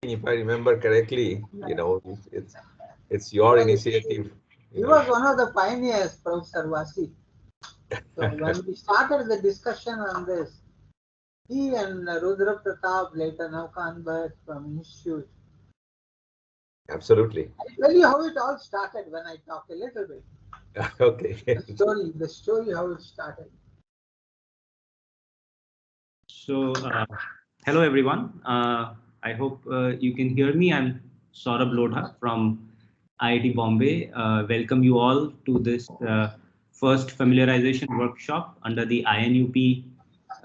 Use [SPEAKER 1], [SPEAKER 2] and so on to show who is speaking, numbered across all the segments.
[SPEAKER 1] if I remember correctly, it's your initiative.
[SPEAKER 2] He was one of the pioneers, Professor Vasi. So when we started the discussion on this, he and Rudra Pratap, later Navkan Bhatt from Institute.
[SPEAKER 1] Absolutely.
[SPEAKER 2] I'll tell you how it all started when I talk a little bit.
[SPEAKER 1] Okay.
[SPEAKER 2] The story how it started.
[SPEAKER 3] So, hello everyone. I hope you can hear me. I'm Saurabh Lodha from IIT Bombay. Welcome you all to this first familiarization workshop under the INUP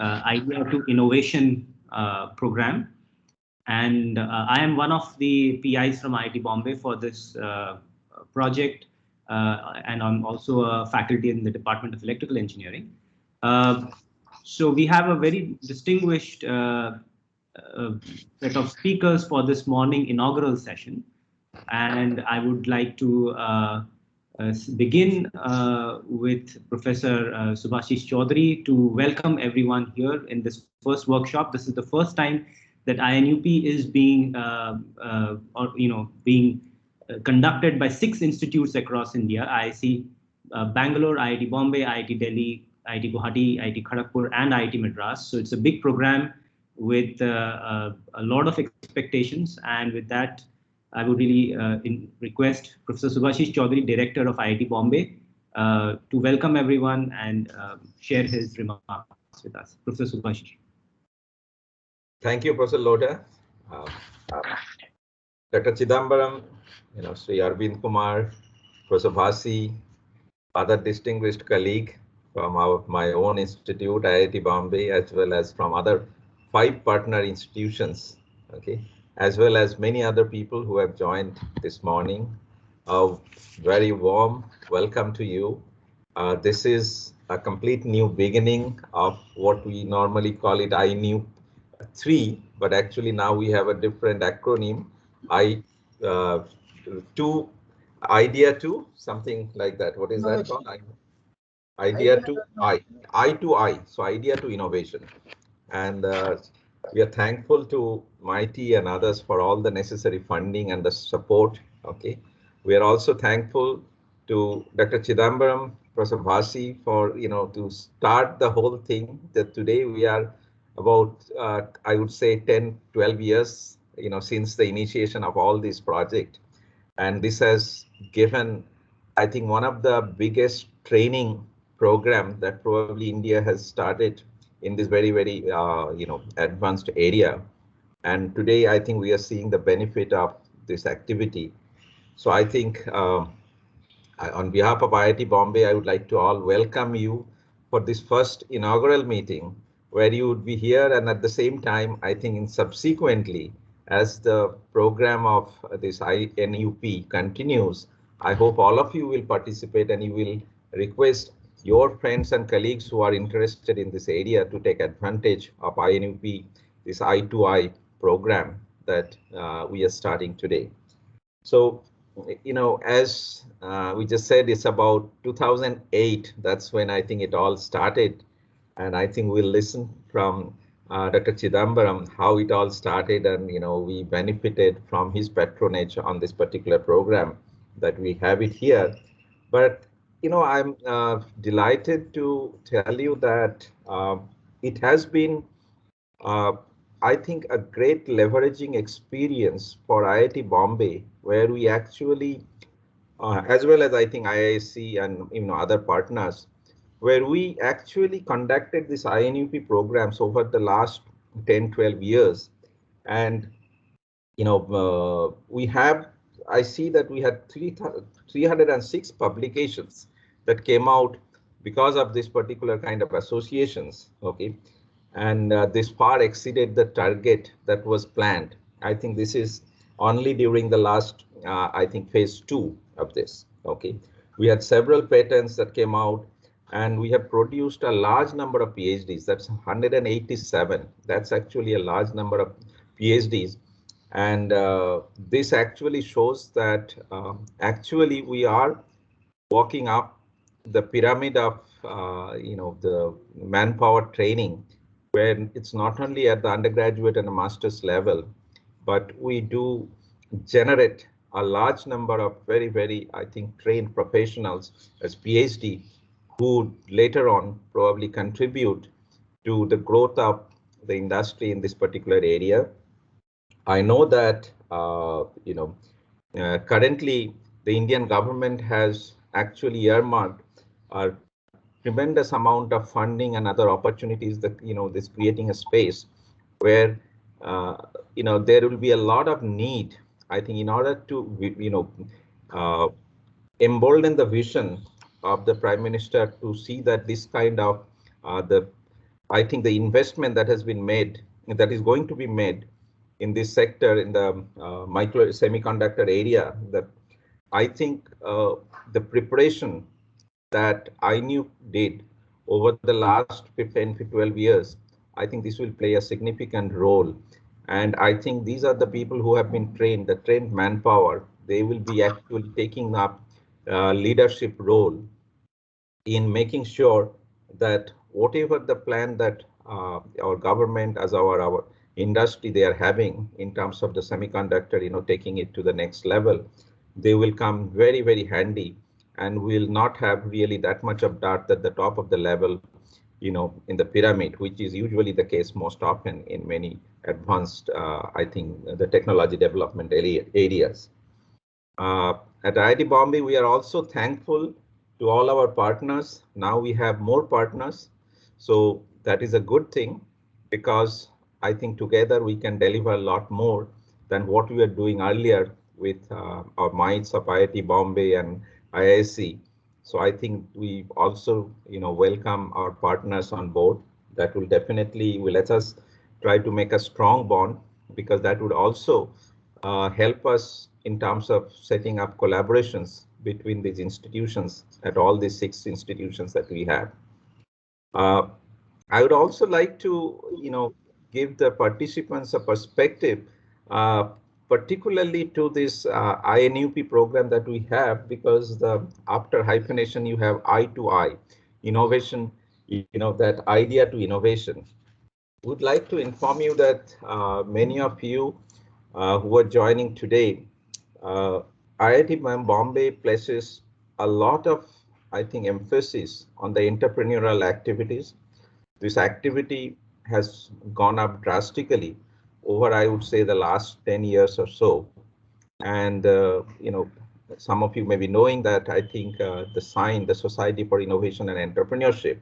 [SPEAKER 3] Idea to Innovation program. And I am one of the PIs from IIT Bombay for this project, and I'm also a faculty in the Department of Electrical Engineering. So we have a very distinguished set of speakers for this morning inaugural session, and I would like to begin with Professor Subhashish Chaudhary to welcome everyone here in this first workshop. This is the first time that INUP is being conducted by 6 institutes across India: IIC Bangalore, IIT Bombay, IIT Delhi, IIT Guwahati, IIT Kharagpur, and IIT Madras. So it's a big program with a lot of expectations. And with that, I would really request Professor Subhashish Chaudhary, Director of IIT Bombay, to welcome everyone and share his remarks with us. Professor Subhashish.
[SPEAKER 1] Thank you, Professor Lodha. Dr. Chidambaram, Sri Arvind Kumar, Professor Bhasi, other distinguished colleague from my own institute, IIT Bombay, as well as from other 5 partner institutions, okay, as well as many other people who have joined this morning. A very warm welcome to you. This is a complete new beginning of what we normally call it INUP i2i, but actually now we have a different acronym, Idea to something like that. What is that called? Idea to I2i. So Idea to Innovation. And we are thankful to MIT and others for all the necessary funding and the support. Okay. We are also thankful to Dr. Chidambaram, Professor Bhasi for, to start the whole thing. That today we are about, I would say 10, 12 years, since the initiation of all these projects. And this has given, I think, one of the biggest training program that probably India has started in this very, very, advanced area. And today, I think we are seeing the benefit of this activity. So I think on behalf of IIT Bombay, I would like to all welcome you for this first inaugural meeting, where you would be here. And at the same time, I think subsequently, as the program of this INUP continues, I hope all of you will participate and you will request your friends and colleagues who are interested in this area to take advantage of INUP, this I2I program that we are starting today. So, as we just said, it's about 2008. That's when I think it all started. And I think we'll listen from Dr. Chidambaram, how it all started, and we benefited from his patronage on this particular program that we have it here. But I'm delighted to tell you that it has been, I think, a great leveraging experience for IIT Bombay, where we actually, as well as I think IISc and other partners, where we actually conducted this INUP programs over the last 10, 12 years. And, we have, I see that we had 306 publications that came out because of this particular kind of associations, okay? And this far exceeded the target that was planned. I think this is only during the last, I think, phase 2 of this, okay? We had several patents that came out, and we have produced a large number of PhDs. That's 187. That's actually a large number of PhDs. And this actually shows that actually we are walking up the pyramid of, the manpower training, where it's not only at the undergraduate and the master's level, but we do generate a large number of very, I think, trained professionals as PhD who later on probably contribute to the growth of the industry in this particular area. I know that, currently the Indian government has actually earmarked a tremendous amount of funding and other opportunities that, this creating a space where, there will be a lot of need, I think, in order to, uh, embolden the vision of the Prime Minister to see that this kind of I think the investment that has been made, that is going to be made in this sector, in the micro semiconductor area, that I think the preparation that INUP did over the last 10 to 12 years, I think this will play a significant role. And I think these are the people who have been trained, the trained manpower. They will be actually taking up leadership role in making sure that whatever the plan that our government as our industry they are having in terms of the semiconductor, taking it to the next level, they will come very handy and will not have really that much of dirt at the top of the level, in the pyramid, which is usually the case most often in many advanced, I think, the technology development areas. At IIT Bombay, we are also thankful to all our partners. Now we have more partners. So that is a good thing because I think together we can deliver a lot more than what we were doing earlier with our minds of IIT Bombay and IISc. So I think we also, welcome our partners on board. That will definitely will let us try to make a strong bond because that would also help us in terms of setting up collaborations between these institutions at all these 6 institutions that we have. I would also like to, give the participants a perspective, particularly to this INUP program that we have, because after hyphenation you have I2I, innovation, that idea to innovation. Would like to inform you that many of you who are joining today, IIT Bombay places a lot of, I think, emphasis on the entrepreneurial activities. This activity has gone up drastically over, I would say, the last 10 years or so. And, some of you may be knowing that I think the Society for Innovation and Entrepreneurship,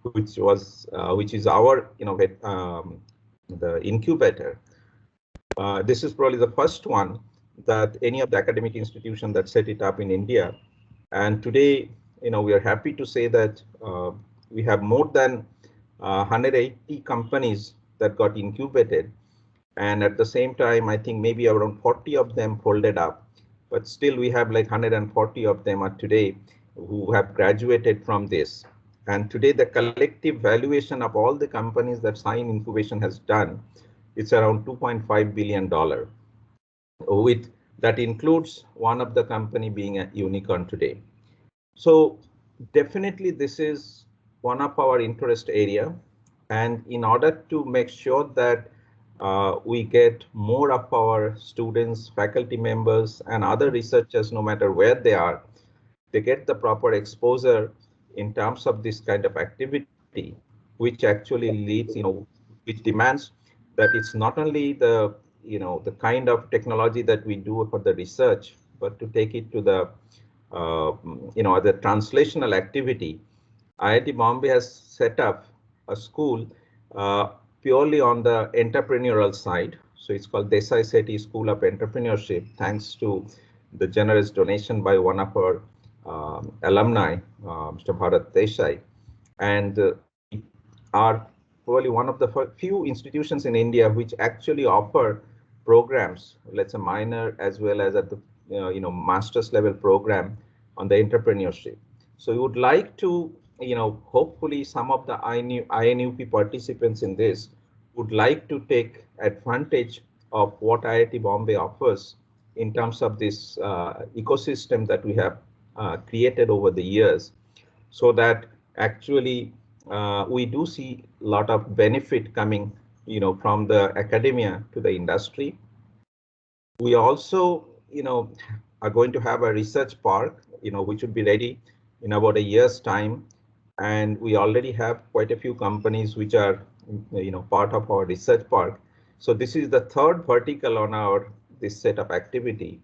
[SPEAKER 1] which is our the incubator. This is probably the first one that any of the academic institutions that set it up in India. And today, we are happy to say that we have more than 180 companies that got incubated. And at the same time, I think maybe around 40 of them folded up. But still, we have like 140 of them are today who have graduated from this. And today, the collective valuation of all the companies that Sign Incubation has done, it's around $2.5 billion. With that includes one of the company being a unicorn today. So definitely this is one of our interest area. And in order to make sure that we get more of our students, faculty members, and other researchers, no matter where they get the proper exposure in terms of this kind of activity, which actually leads, which demands that it's not only the kind of technology that we do for the research, but to take it to the, the translational activity. IIT Bombay has set up a school purely on the entrepreneurial side. So it's called Desai Sethi School of Entrepreneurship, thanks to the generous donation by one of our alumni, Mr. Bharat Desai. And we are probably one of the few institutions in India which actually offer programs, let's say minor as well as at the master's level program on the entrepreneurship. So we would like to, hopefully some of the INUP participants in this would like to take advantage of what IIT Bombay offers in terms of this ecosystem that we have created over the years, so that actually we do see a lot of benefit coming, from the academia to the industry. We also, are going to have a research park, which would be ready in about a year's time. And we already have quite a few companies which are, part of our research park. So this is the third vertical on our this set of activity.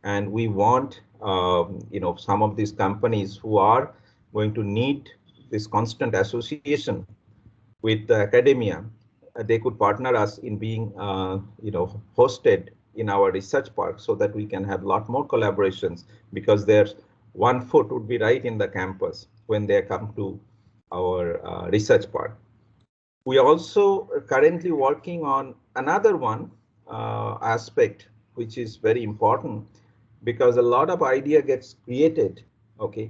[SPEAKER 1] And we want, some of these companies who are going to need this constant association with the academia, they could partner us in being, hosted in our research park so that we can have a lot more collaborations, because there's one foot would be right in the campus when they come to our research park. We also are currently working on another one aspect, which is very important, because a lot of idea gets created, okay,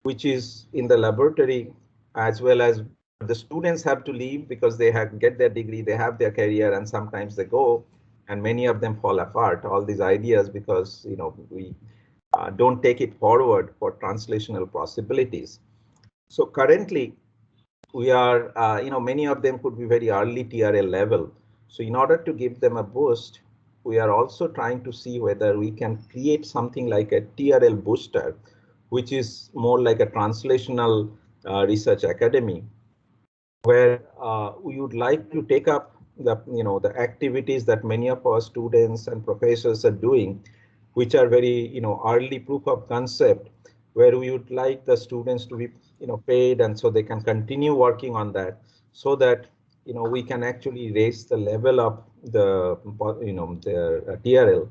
[SPEAKER 1] which is in the laboratory as well as, but the students have to leave because they have get their degree, they have their career, and sometimes they go, and many of them fall apart. All these ideas because we don't take it forward for translational possibilities. So currently, we are, many of them could be very early TRL level. So in order to give them a boost, we are also trying to see whether we can create something like a TRL booster, which is more like a translational research academy, where we would like to take up the activities that many of our students and professors are doing, which are very early proof of concept, where we would like the students to be paid, and so they can continue working on that, so that we can actually raise the level of the the TRL,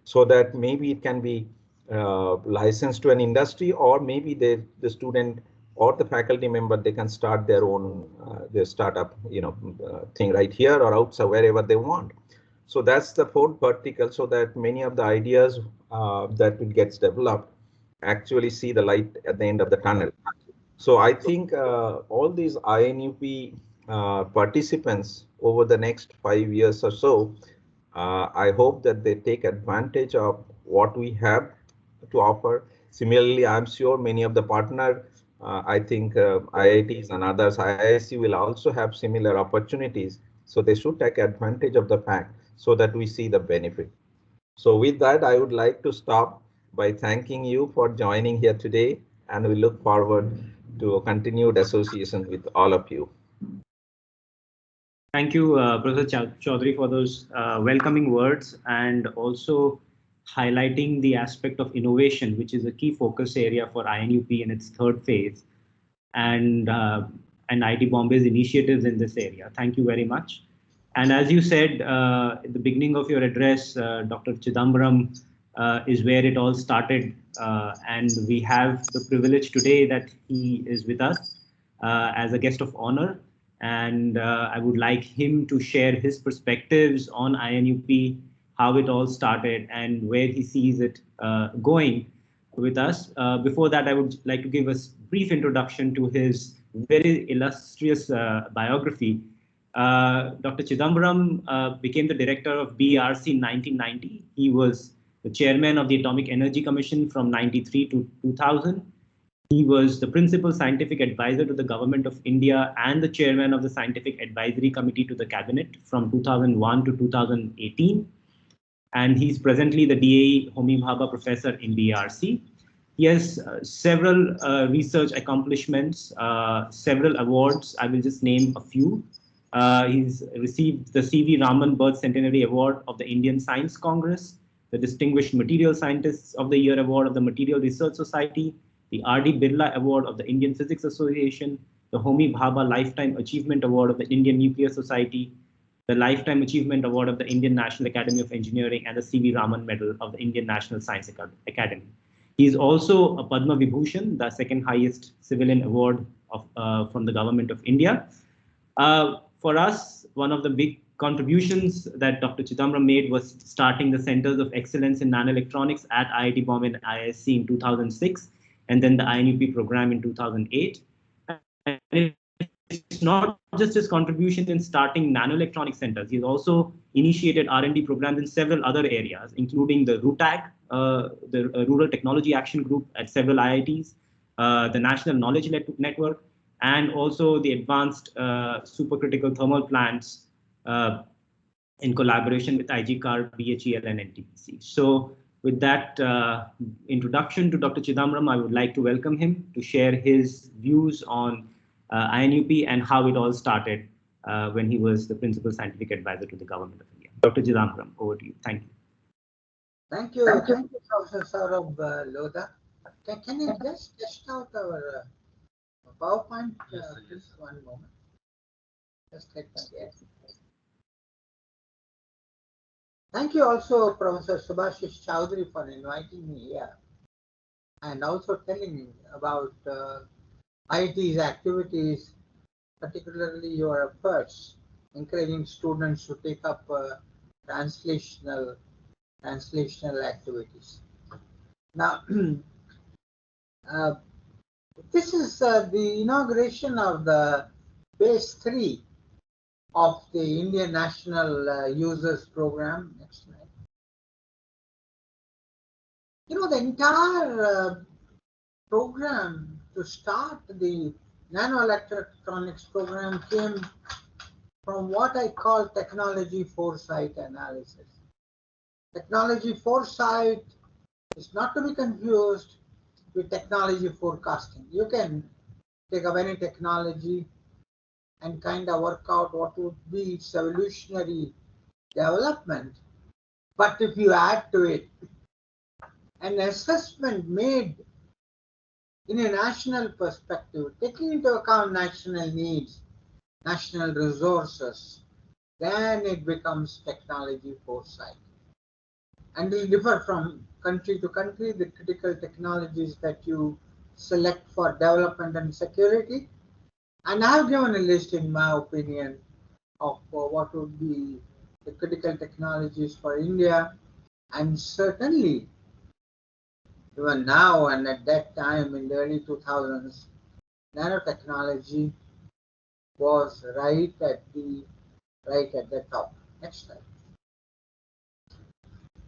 [SPEAKER 1] so that maybe it can be licensed to an industry, or maybe the student or the faculty member, they can start their own their startup thing right here or outside, wherever they want. So that's the fourth vertical, so that many of the ideas that it gets developed actually see the light at the end of the tunnel. So I think all these INUP participants over the next 5 years or so, I hope that they take advantage of what we have to offer. Similarly, I'm sure many of the partner, I think IITs and others, IISc will also have similar opportunities. So they should take advantage of the fact so that we see the benefit. So with that, I would like to stop by thanking you for joining here today, and we look forward to a continued association with all of you.
[SPEAKER 3] Thank you, Professor Chaudhary, for those welcoming words, and also highlighting the aspect of innovation, which is a key focus area for INUP in its third phase, and IIT Bombay's initiatives in this area. Thank you very much. And as you said at the beginning of your address, Dr. Chidambaram is where it all started, and we have the privilege today that he is with us as a guest of honor. And I would like him to share his perspectives on INUP, how it all started, and where he sees it going with us. Before that, I would like to give a brief introduction to his very illustrious biography. Dr. Chidambaram became the director of BERC in 1990. He was the chairman of the Atomic Energy Commission from 93 to 2000. He was the principal scientific advisor to the government of India and the chairman of the Scientific Advisory Committee to the cabinet from 2001 to 2018. And he's presently the DAE Homi Bhabha professor in BERC. He has several research accomplishments, several awards. I will just name a few. He's received the C.V. Raman Birth Centenary Award of the Indian Science Congress, the Distinguished Material Scientists of the Year Award of the Material Research Society, the R.D. Birla Award of the Indian Physics Association, the Homi Bhabha Lifetime Achievement Award of the Indian Nuclear Society, the Lifetime Achievement Award of the Indian National Academy of Engineering, and the C.V. Raman Medal of the Indian National Science Academy. He is also a Padma Vibhushan, the second highest civilian award from the government of India. For us, one of the big contributions that Dr. Chidambaram made was starting the Centers of Excellence in Nanoelectronics at IIT Bombay and IISc in 2006, and then the INUP program in 2008. And it's not just his contribution in starting nanoelectronic centers. He's also initiated R&D programs in several other areas, including the RUTAG, the Rural Technology Action Group at several IITs, the National Knowledge Network, and also the advanced supercritical thermal plants in collaboration with IGCAR, BHEL, and NTPC. So with that introduction to Dr. Chidambaram, I would like to welcome him to share his views on INUP and how it all started when he was the Principal Scientific Advisor to the Government of India. Dr. Chidambaram, over to you. Thank you.
[SPEAKER 2] Thank you, Professor Saurabh Lodha. Can you just test out our PowerPoint? Just one moment. Just let me get. Thank you also, Professor Subhashish Chowdhury, for inviting me here and also telling me about IIT's activities, particularly your efforts, encouraging students to take up translational activities. Now, this is the inauguration of the phase 3 of the Indian National Users Program. Next slide. You know, the entire program to start the nanoelectronics program came from what I call technology foresight analysis. Technology foresight is not to be confused with technology forecasting. You can take up any technology and kind of work out what would be its evolutionary development. But if you add to it an assessment made in a national perspective, taking into account national needs, national resources, then it becomes technology foresight. And will differ from country to country, the critical technologies that you select for development and security. And I have given a list, in my opinion, of what would be the critical technologies for India. And certainly, even now and at that time in the early 2000s, nanotechnology was right at the top. Next slide.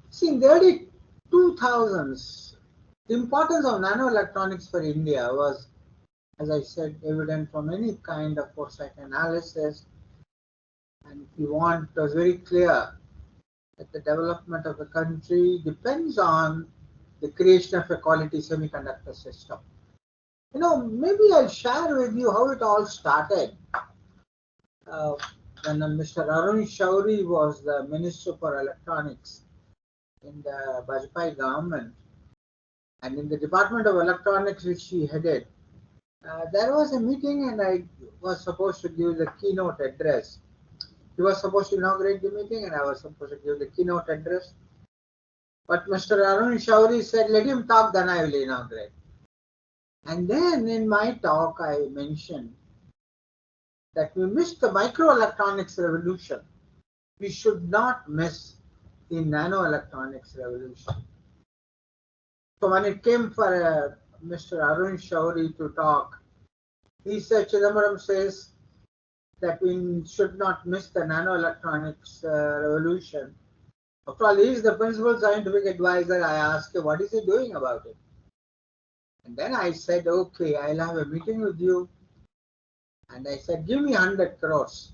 [SPEAKER 2] See, in the early 2000s, the importance of nanoelectronics for India was, as I said, evident from any kind of foresight analysis. And if you want, it was very clear that the development of a country depends on the creation of a quality semiconductor system. You know, maybe I'll share with you how it all started. When Mr. Arun Shauri was the Minister for Electronics in the Vajpayee government, and in the Department of Electronics which he headed, there was a meeting and I was supposed to give the keynote address. He was supposed to inaugurate the meeting and I was supposed to give the keynote address. But Mr. Arun Shauri said, let him talk, then I will inaugurate. And then in my talk, I mentioned that we missed the microelectronics revolution. We should not miss the nanoelectronics revolution. So when it came for Mr. Arun Shauri to talk, he said, Chidambaram says that we should not miss the nanoelectronics revolution. After all, he is the principal scientific advisor. I asked him, what is he doing about it? And then I said, okay, I'll have a meeting with you. And I said, give me 100 crores.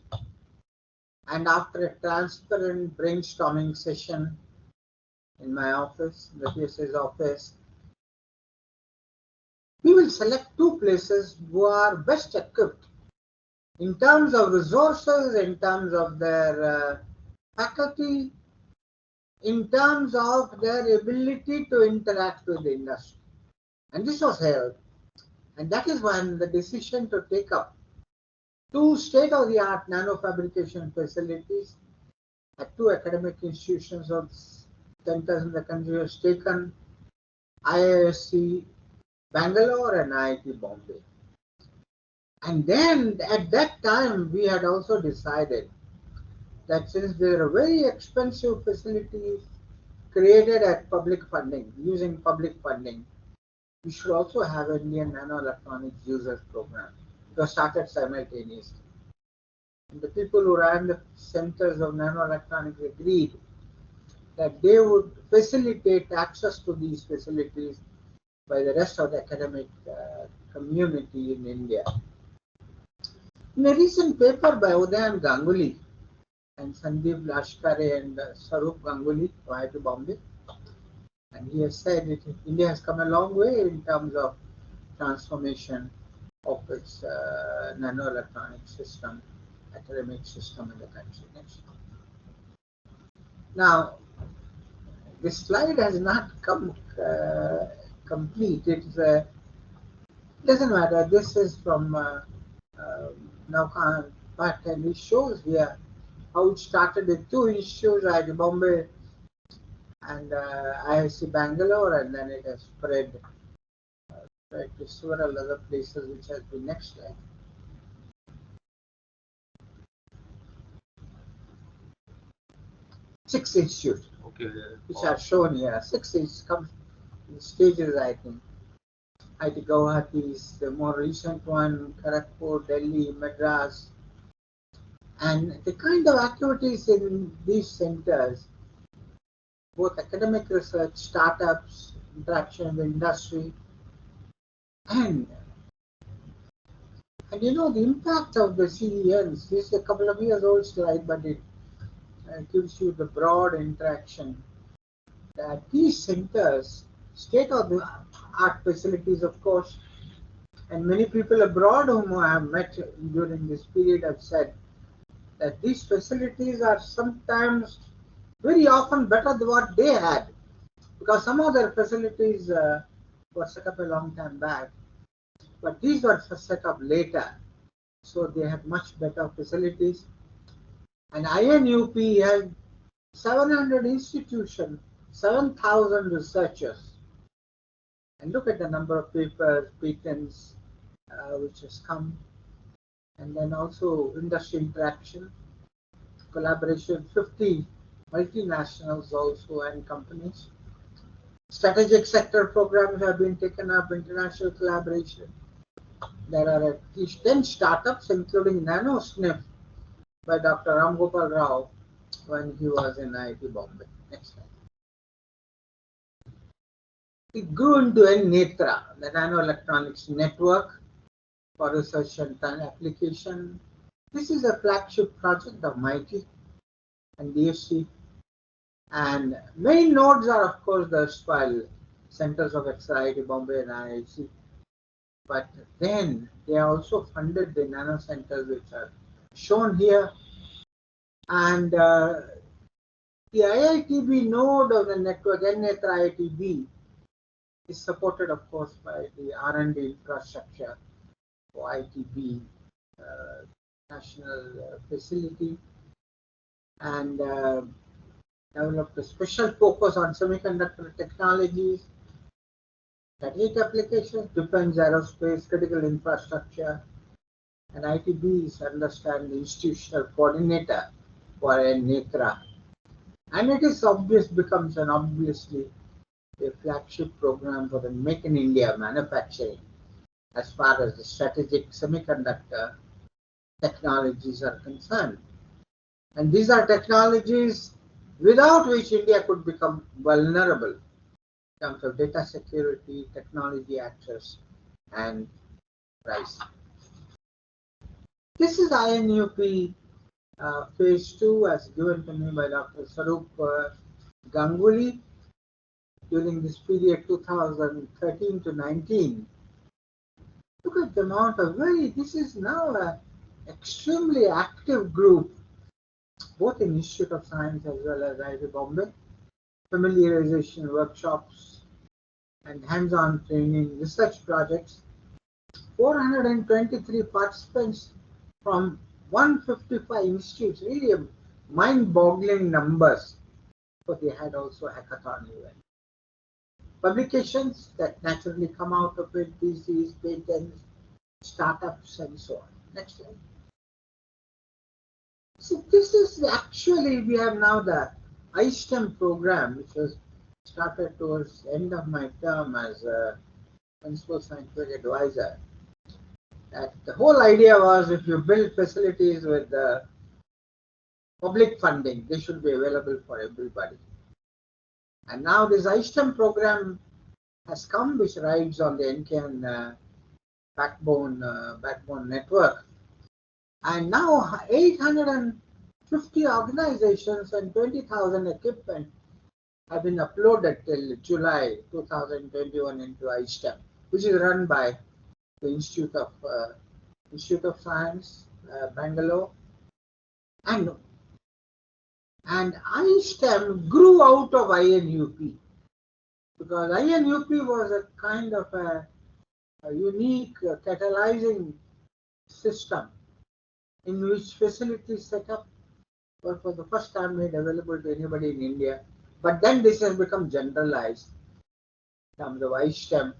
[SPEAKER 2] And after a transparent brainstorming session in my office, the PSA's office, we will select 2 places who are best equipped in terms of resources, in terms of their faculty, in terms of their ability to interact with the industry. And this was held. And that is when the decision to take up 2 state-of-the-art nanofabrication facilities at 2 academic institutions or centers in the country was taken, IISc Bangalore and IIT Bombay. And then at that time, we had also decided that since there are very expensive facilities created at public funding, using public funding, we should also have an Indian Nanoelectronics Users Program. It was started simultaneously. And the people who ran the centers of nanoelectronics agreed that they would facilitate access to these facilities by the rest of the academic community in India. In a recent paper by Udayan Ganguly, and Sandeep Lashkare and Sarup Ganguly of IIT Bombay. And he has said that India has come a long way in terms of transformation of its nanoelectronic system, academic system in the country. Next. Now, this slide has not come complete. It's doesn't matter. This is from Naukan, but it shows here how it started with two institutes, IIT Bombay and IIC Bangalore, and then it has spread to several other places, which has been next slide. Six institutes, which are shown here. Six comes in stages, I think. IIT Guwahati is the more recent one, Kharagpur, Delhi, Madras. And the kind of activities in these centers, both academic research, startups, interaction with industry, and you know the impact of the CENs. This is a couple of years old slide, but it gives you the broad interaction that these centers, state-of-the-art facilities, of course, and many people abroad whom I have met during this period have said that these facilities are sometimes very often better than what they had, because some of their facilities were set up a long time back, but these were set up later, so they had much better facilities. And INUP had 700 institutions, 7,000 researchers, and look at the number of papers, patents which has come, and then also industry interaction, collaboration, 50 multinationals also and companies. Strategic sector programs have been taken up, international collaboration. There are at least 10 startups, including NanoSniff by Dr. Ram Gopal Rao when he was in IIT Bombay. Next slide. It grew into NETRA, the Nanoelectronics Network for Research and Application. This is a flagship project of MIT and DFC. And main nodes are, of course, the erstwhile centers of IIT Bombay and IIC. But then they also funded the nano centers, which are shown here. And the IITB node of the network, NETRA IITB, is supported, of course, by the R&D infrastructure for ITB national facility, and developed a special focus on semiconductor technologies, strategic applications, defense, aerospace, critical infrastructure, and ITB is understand the institutional coordinator for NETRA. And it is becomes an obviously a flagship program for the Make in India manufacturing as far as the strategic semiconductor technologies are concerned. And these are technologies without which India could become vulnerable in terms of data security, technology access, and price. This is INUP phase 2 as given to me by Dr. Sarup Ganguly during this period 2013 to 19. Look at the amount of this is now an extremely active group, both in Institute of Science as well as IIT Bombay, familiarization workshops and hands-on training, research projects, 423 participants from 155 institutes, really mind-boggling numbers, but they had also a hackathon event. Publications that naturally come out of it, theses, patents, startups, and so on. Next slide. So this is actually, we have now the iSTEM program, which was started towards the end of my term as a principal scientific advisor. That the whole idea was if you build facilities with public funding, they should be available for everybody. And now this iSTEM program has come, which rides on the NKN backbone network. And now 50 organizations and 20,000 equipment have been uploaded till July 2021 into iSTEM, which is run by the Institute of Science, Bangalore, and iSTEM grew out of INUP, because INUP was a kind of a unique catalyzing system in which facilities set up were for the first time made available to anybody in India. But then this has become generalized in terms of iSTEM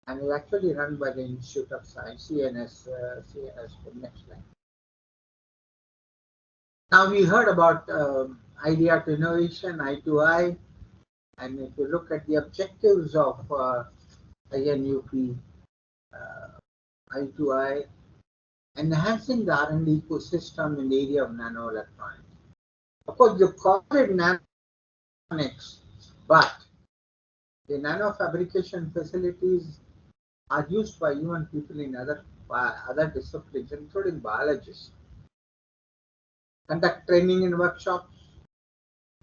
[SPEAKER 2] and is actually run by the Institute of Science, CNS, next line. Now we heard about idea to innovation, I2I, and if you look at the objectives of INUP, I2I, enhancing the R&D ecosystem in the area of nanoelectronics. Of course, you call it nanoelectronics, but the nanofabrication facilities are used by even people in other disciplines, including biologists. Conduct training and workshops,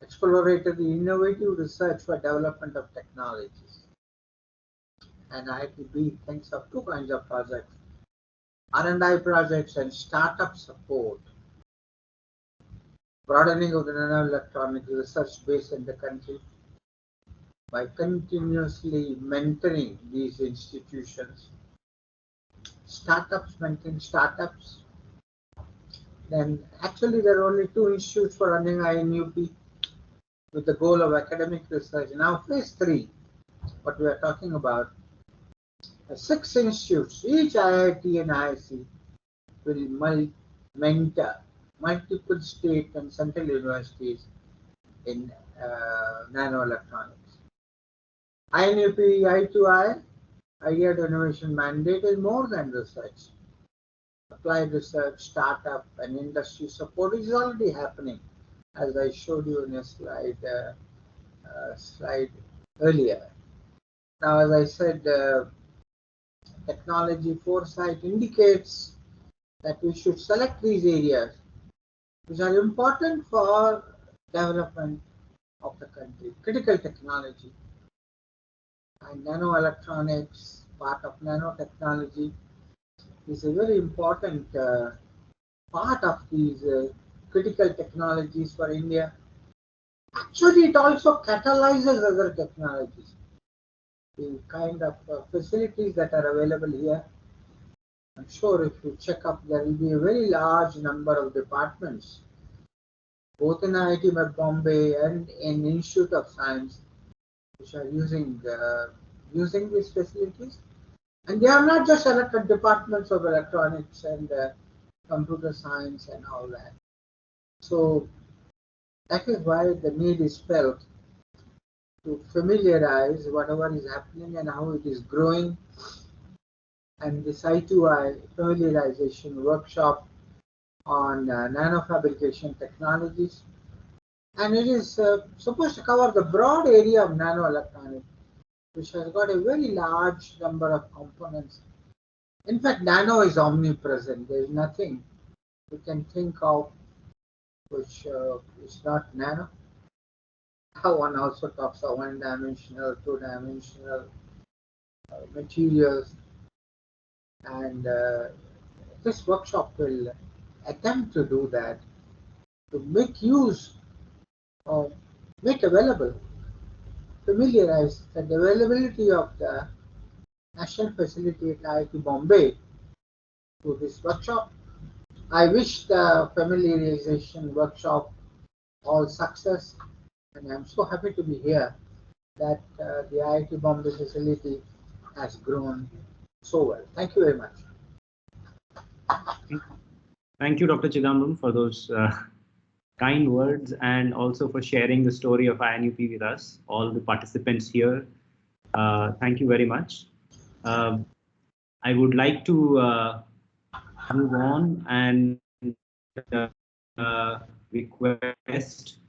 [SPEAKER 2] exploratory innovative research for development of technologies. And IITB thinks of two kinds of projects: R&I projects and startup support. Broadening of the nanoelectronics research base in the country by continuously mentoring these institutions. Startups, mentoring startups. Then actually there are only 2 institutes for running INUP with the goal of academic research. Now phase 3, what we are talking about, 6 institutes, each IIT and IIC will mentor multiple state and central universities in nanoelectronics. INUP i2i, Idea to Innovation mandate is more than research. Applied research, startup, and industry support is already happening, as I showed you in a slide earlier. Now, as I said, technology foresight indicates that we should select these areas which are important for development of the country. Critical technology and nanoelectronics, part of nanotechnology, is a very important part of these critical technologies for India. Actually, it also catalyzes other technologies. The kind of facilities that are available here, I'm sure if you check up, there will be a very large number of departments, both in IIT Bombay and in Institute of Science, which are using these facilities. And they are not just departments of electronics and computer science and all that. So that is why the need is felt to familiarize whatever is happening and how it is growing. And this I2I familiarization workshop on nanofabrication technologies. And it is supposed to cover the broad area of nanoelectronics, which has got a very large number of components. In fact, nano is omnipresent. There is nothing you can think of which is not nano. One also talks of one-dimensional, two-dimensional materials. And this workshop will attempt to do that, to make use or make available, familiarize the availability of the national facility at IIT Bombay to this workshop. I wish the familiarization workshop all success, and I'm so happy to be here that the IIT Bombay facility has grown so well. Thank you very much.
[SPEAKER 3] Thank you, Dr. Chidambaram, for those kind words and also for sharing the story of INUP with us, all the participants here. Thank you very much. I would like to move on and request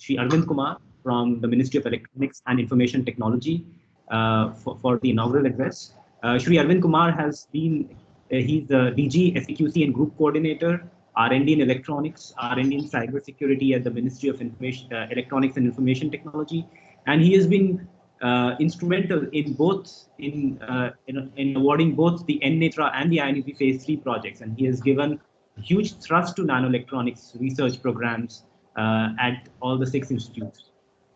[SPEAKER 3] Shri Arvind Kumar from the Ministry of Electronics and Information Technology for the inaugural address. Shri Arvind Kumar has been, he's the DG SEQC and Group Coordinator R&D in electronics, R&D in cybersecurity at the Ministry of Information, Electronics and Information Technology, and he has been instrumental in both in awarding both the NNETRA and the INUP Phase 3 projects, and he has given huge thrust to nanoelectronics research programs at all the 6 institutes.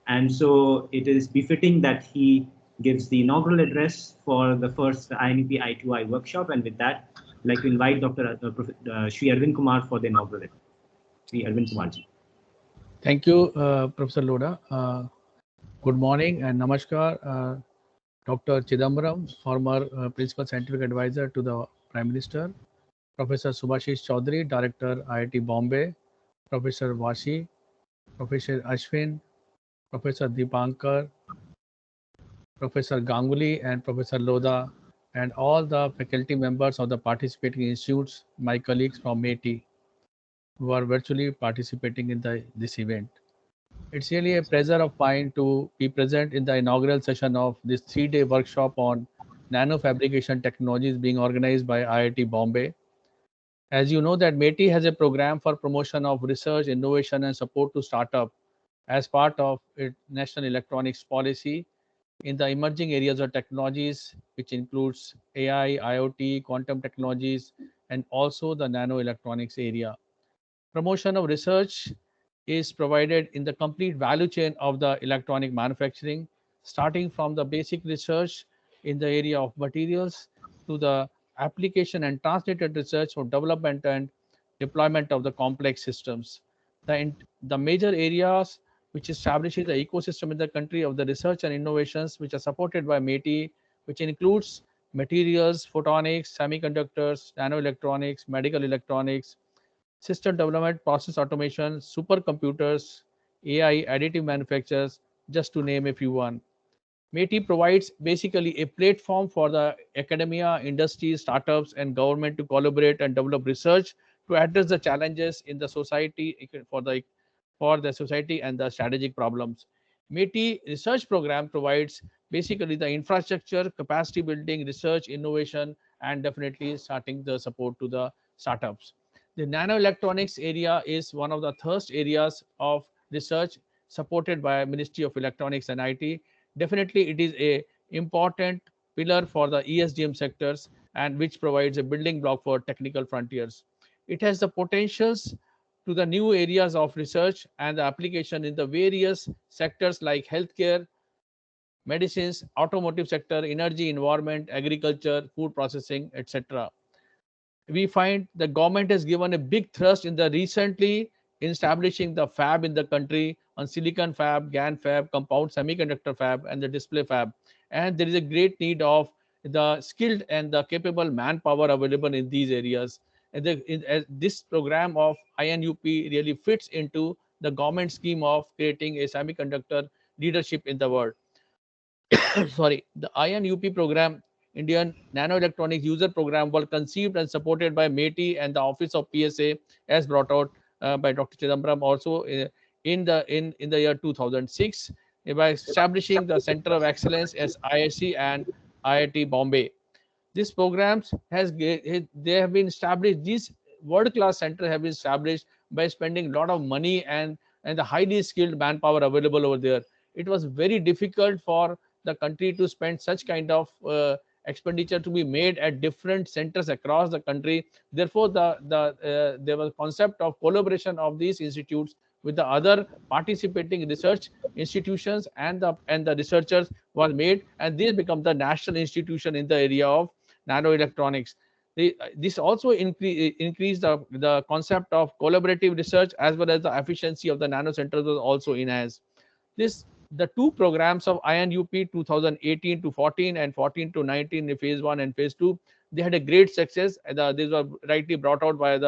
[SPEAKER 3] And so it is befitting that he gives the inaugural address for the first INUP i2i workshop. And with that, I'd like to invite Dr. Shri Arvind Kumar for the inaugural address. Shri Arvind Kumar ji.
[SPEAKER 4] Thank you, Professor Lodha. Good morning and namaskar, Dr. Chidambaram, former Principal Scientific Advisor to the Prime Minister, Professor Subhashish Chaudhary, Director, IIT Bombay, Professor Vashi, Professor Ashwin, Professor Deepankar, Professor Ganguly, and Professor Lodha, and all the faculty members of the participating institutes, my colleagues from METI, who are virtually participating in this event. It's really a pleasure of mine to be present in the inaugural session of this 3-day workshop on nanofabrication technologies being organized by IIT Bombay. As you know that METI has a program for promotion of research, innovation and support to startup as part of its national electronics policy in the emerging areas of technologies, which includes AI, IoT, quantum technologies, and also the nanoelectronics area. Promotion of research is provided in the complete value chain of the electronic manufacturing, starting from the basic research in the area of materials to the application and translated research for development and deployment of the complex systems. The major areas which establishes the ecosystem in the country of the research and innovations which are supported by METI, which includes materials, photonics, semiconductors, nanoelectronics, medical electronics, system development, process automation, supercomputers, AI, additive manufacturers, just to name a few one. METI provides basically a platform for the academia, industry, startups, and government to collaborate and develop research to address the challenges in the society for the society and the strategic problems. METI research program provides basically the infrastructure, capacity building, research, innovation, and definitely starting the support to the startups. The nanoelectronics area is one of the first areas of research supported by Ministry of Electronics and IT. Definitely, it is a important pillar for the ESDM sectors and which provides a building block for technical frontiers. It has the potentials to the new areas of research and the application in the various sectors like healthcare, medicines, automotive sector, energy, environment, agriculture, food processing, etc. We find the government has given a big thrust in the recently in establishing the fab in the country on silicon fab, GaN fab, compound semiconductor fab, and the display fab. And there is a great need of the skilled and the capable manpower available in these areas. And this program of INUP really fits into the government scheme of creating a semiconductor leadership in the world. Sorry, the INUP program, Indian Nanoelectronics User Program, were conceived and supported by METI and the Office of PSA, as brought out by Dr. Chidambaram also in the year 2006 by establishing the Center of Excellence as IIC and IIT Bombay. These programs they have been established. These world-class centers have been established by spending a lot of money and the highly skilled manpower available over there. It was very difficult for the country to spend such kind of expenditure to be made at different centers across the country. Therefore, there was concept of collaboration of these institutes with the other participating research institutions and the researchers was made, and these become the national institution in the area of nanoelectronics. This also increased the concept of collaborative research as well as the efficiency of the nano centers was also enhanced. The two programs of INUP 2018 to 14 and 14 to 19 in phase 1 and phase 2, they had a great success. These were rightly brought out by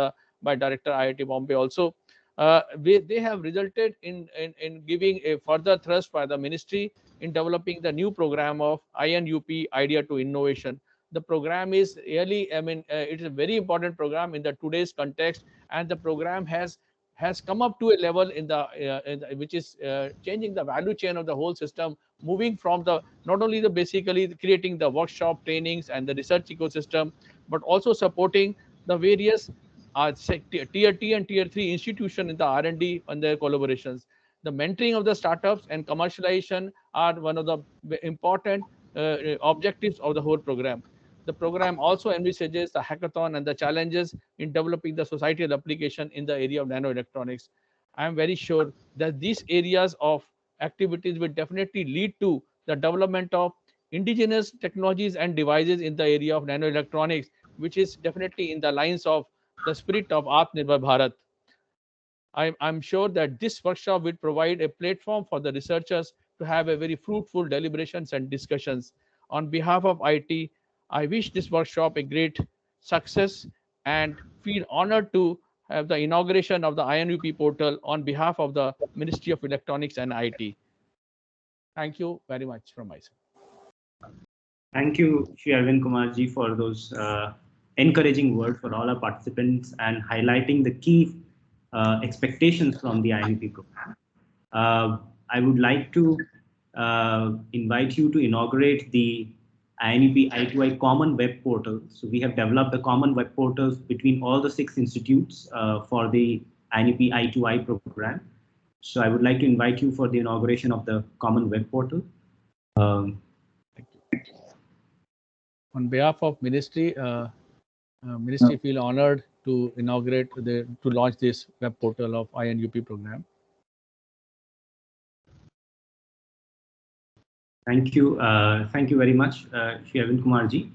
[SPEAKER 4] Director IIT Bombay also. They have resulted in giving a further thrust by the ministry in developing the new program of INUP Idea to Innovation. The program is really, it is a very important program in the today's context, and the program has come up to a level which is changing the value chain of the whole system, moving from the not only the basically creating the workshop trainings and the research ecosystem, but also supporting the various tier T and tier 3 institution in the R&D and their collaborations. The mentoring of the startups and commercialization are one of the important objectives of the whole program. The program also envisages the hackathon and the challenges in developing the societal application in the area of nanoelectronics. I am very sure that these areas of activities will definitely lead to the development of indigenous technologies and devices in the area of nanoelectronics, which is definitely in the lines of the spirit of Atmanirbhar Bharat. I'm sure that this workshop will provide a platform for the researchers to have a very fruitful deliberations and discussions. On behalf of IT, I wish this workshop a great success and feel honored to have the inauguration of the INUP portal on behalf of the Ministry of Electronics and IT. Thank you very much from my side.
[SPEAKER 3] Thank you, Shri Arvind Kumarji, for those encouraging words for all our participants and highlighting the key expectations from the INUP program. I would like to invite you to inaugurate the INUP i2i common web portal. So we have developed the common web portals between all the 6 institutes for the INUP i2i program. So I would like to invite you for the inauguration of the common web portal.
[SPEAKER 4] Thank you. On behalf of Ministry, Ministry feel honored to launch this web portal of INUP program.
[SPEAKER 3] Thank you very much, Shri Arvind Kumarji.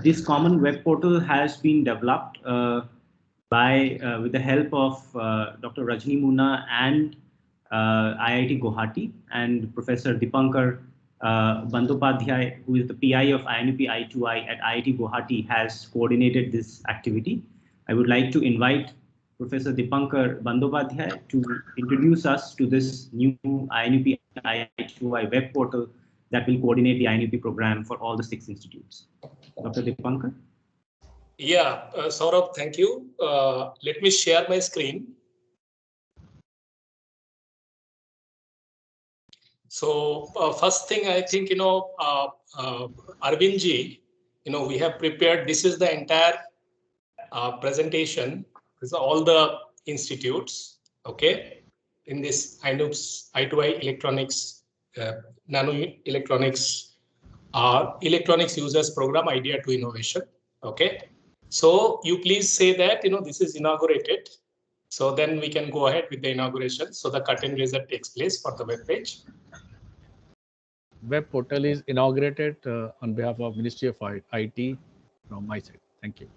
[SPEAKER 3] This common web portal has been developed with the help of Dr. Rajni Munna and IIT Guwahati, and Professor Dipankar Bandopadhyay, who is the PI of INUP i2i at IIT Guwahati, has coordinated this activity. I would like to invite Professor Dipankar Bandopadhyay to introduce us to this new INUP i2i web portal that will coordinate the INUP program for all the 6 institutes. Dr. Dipankar?
[SPEAKER 5] Yeah, Saurabh, thank you. Let me share my screen. So first thing, I think, Arvindji, we have prepared, this is the entire presentation. These are all the institutes, okay, in this INUP's i2i electronics, nano electronics, electronics users program, idea to innovation, okay. So you please say that, this is inaugurated. So then we can go ahead with the inauguration. So the curtain raiser takes place for the web page.
[SPEAKER 4] Web portal is inaugurated on behalf of Ministry of IT from my side. Thank you.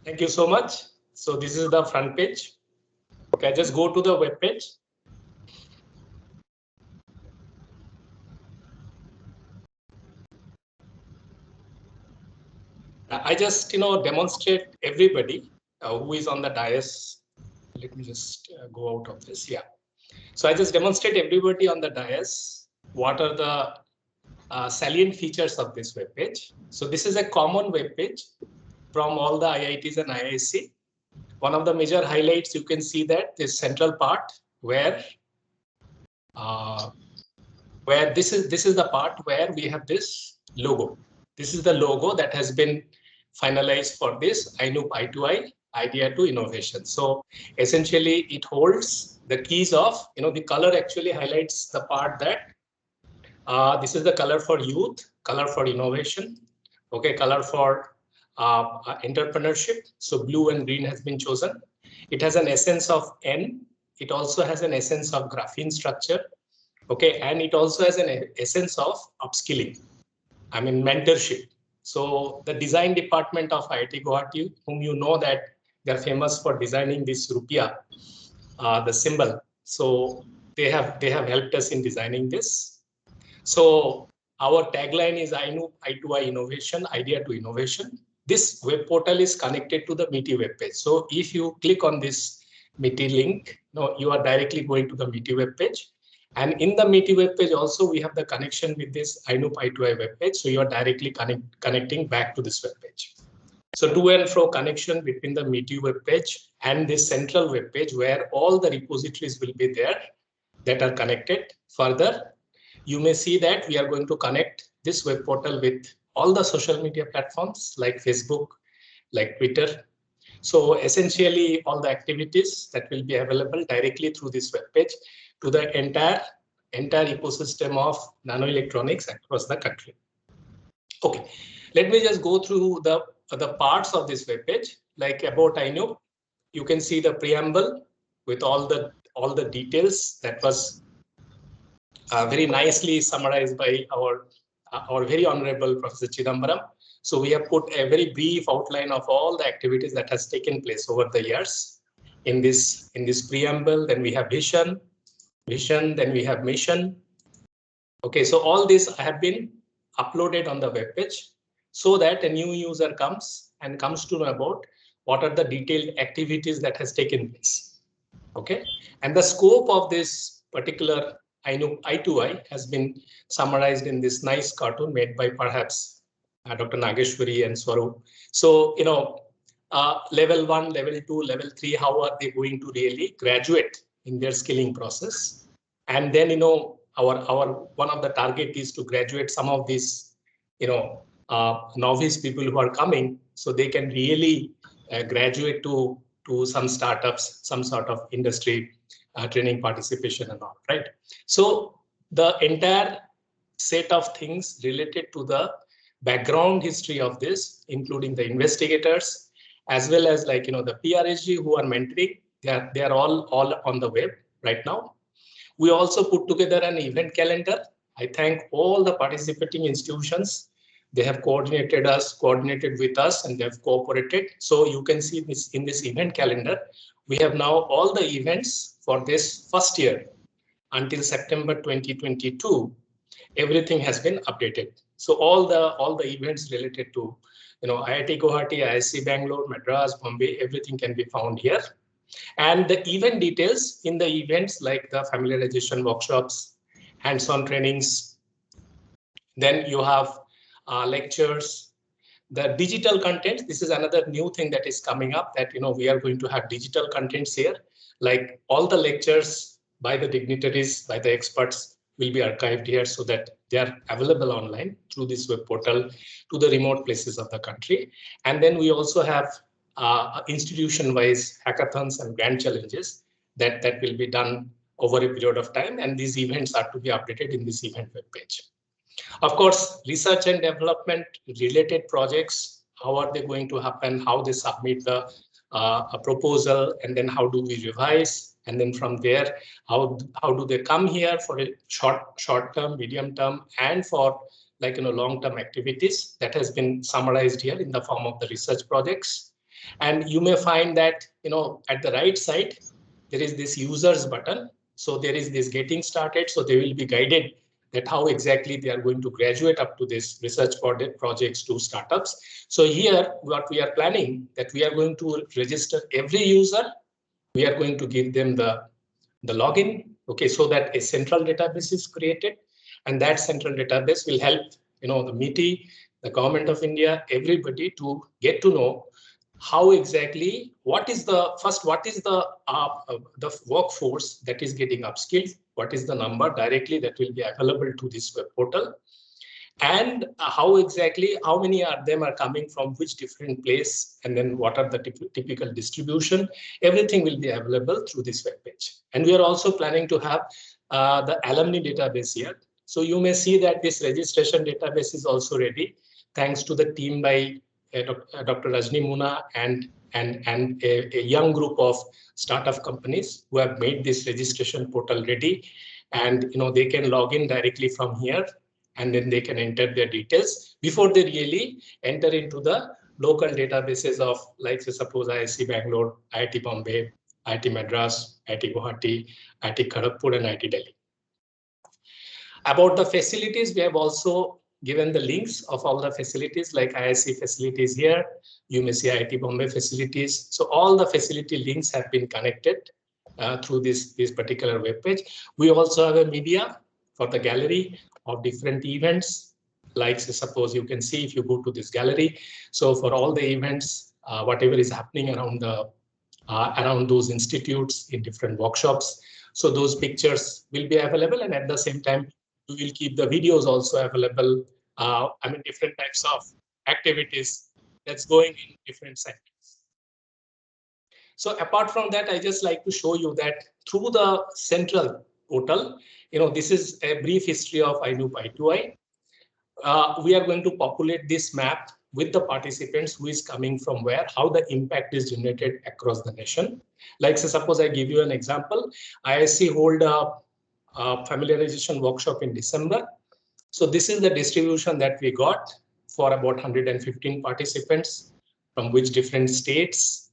[SPEAKER 5] Thank you so much. So this is the front page. Okay, just go to the web page. I just, demonstrate everybody who is on the dais. Let me just go out of this. Yeah. So I just demonstrate everybody on the dais. What are the salient features of this web page? So this is a common web page from all the IITs and IISc. One of the major highlights, you can see that this central part where this is the part where we have this logo. This is the logo that has been finalized for this INUP i2i, idea to innovation. So essentially it holds the keys of, the color actually highlights the part that this is the color for youth, color for innovation, okay, color for entrepreneurship. So blue and green has been chosen. It has an essence of N. It also has an essence of graphene structure, okay, and it also has an essence of upskilling, mentorship. So the design department of IIT Guwahati, whom you know that they're famous for designing this rupiah, the symbol. So they have helped us in designing this. So our tagline is INUP i2i innovation, idea to innovation. This web portal is connected to the MITI web page. So if you click on this MITI link, you are directly going to the MITI web page. And in the MITI web page also, we have the connection with this INUP i2i web page. So you are directly connecting back to this web page. So to and fro connection between the MITI web page and this central web page where all the repositories will be there that are connected. Further, you may see that we are going to connect this web portal with all the social media platforms like Facebook, like Twitter. So essentially, all the activities that will be available directly through this web page to the entire ecosystem of nanoelectronics across the country. Okay, let me just go through the parts of this web page. Like about INUP, you can see the preamble with all the details that was very nicely summarized by our very honorable Professor Chidambaram. So we have put a very brief outline of all the activities that has taken place over the years in this preamble. Then we have vision, then we have mission. Okay, so all this have been uploaded on the web page so that a new user comes to know about what are the detailed activities that has taken place. Okay, and the scope of this particular INUP i2i has been summarized in this nice cartoon made by perhaps Dr. Nageshwari and Swarup. So, level 1, level 2, level 3, how are they going to really graduate in their skilling process? And then, our one of the target is to graduate some of these, novice people who are coming, so they can really graduate to some startups, some sort of industry training participation and all, right? So the entire set of things related to the background history of this, including the investigators, as well as like, the PRSG who are mentoring, they are all on the web right now. We also put together an event calendar. I thank all the participating institutions. They have coordinated with us, and they have cooperated. So you can see this in this event calendar. We have now all the events for this first year until September 2022. Everything has been updated. So all the events related to, IIT Guwahati, IISc Bangalore, Madras, Bombay, everything can be found here. And the event details in the events like the familiarization workshops, hands-on trainings. Then you have lectures, the digital content. This is another new thing that is coming up, that we are going to have digital contents here, like all the lectures by the dignitaries, by the experts will be archived here so that they are available online through this web portal to the remote places of the country. And then we also have institution-wise hackathons and grand challenges that will be done over a period of time, and these events are to be updated in this event web page. Of course, research and development related projects, how are they going to happen, how they submit the a proposal, and then how do we revise, and then from there, how do they come here for a short term, medium term, and for like long term activities. That has been summarized here in the form of the research projects. And you may find that at the right side there is this users button. So there is this getting started. So they will be guided that how exactly they are going to graduate up to this research projects to startups. So here what we are planning, that we are going to register every user. We are going to give them the login, okay, so that a central database is created, and that central database will help the MITI, the government of India, everybody to get to know how exactly, what is the workforce that is getting upskilled, what is the number directly that will be available to this web portal, and how many of them are coming from which different place, and then what are the typical distribution. Everything will be available through this web page. And we are also planning to have the alumni database here. So you may see that this registration database is also ready, thanks to the team by Dr. Rajni Muna and a young group of startup companies who have made this registration portal ready. And they can log in directly from here, and then they can enter their details before they really enter into the local databases of, like, say, suppose IISc Bangalore, IIT Bombay, IIT Madras, IIT Guwahati, IIT Kharagpur, and IIT Delhi. About the facilities, we have also given the links of all the facilities, like IISc facilities here. You may see IIT Bombay facilities. So all the facility links have been connected through this particular web page. We also have a media for the gallery of different events. Like, say, suppose you can see if you go to this gallery. So for all the events, whatever is happening around those institutes in different workshops, so those pictures will be available, and at the same time, we will keep the videos also available. Different types of activities that's going in different sectors. So apart from that, I just like to show you that through the central portal, this is a brief history of INUP i2i. We are going to populate this map with the participants who is coming from where, how the impact is generated across the nation. Like, so suppose I give you an example. IISc hold a familiarization workshop in December. So this is the distribution that we got for about 115 participants from which different states.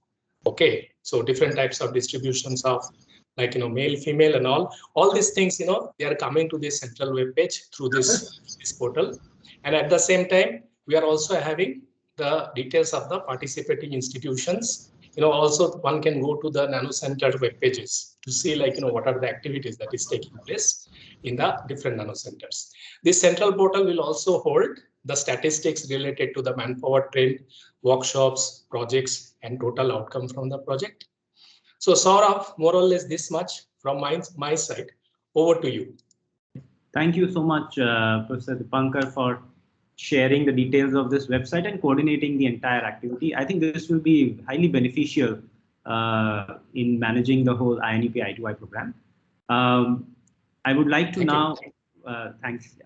[SPEAKER 5] Okay, so different types of distributions of like, male, female and all these things, they are coming to this central web page through this portal. And at the same time, we are also having the details of the participating institutions. Also one can go to the Nano Center web pages to see like, what are the activities that is taking place in the different Nano Centers. This central portal will also hold the statistics related to the manpower trained, workshops, projects, and total outcome from the project. So Saurabh, more or less this much from my side. Over to you.
[SPEAKER 3] Thank you so much, Professor Dipankar, for sharing the details of this website and coordinating the entire activity. I think this will be highly beneficial in managing the whole INUP i2i program. I would like to now, thanks.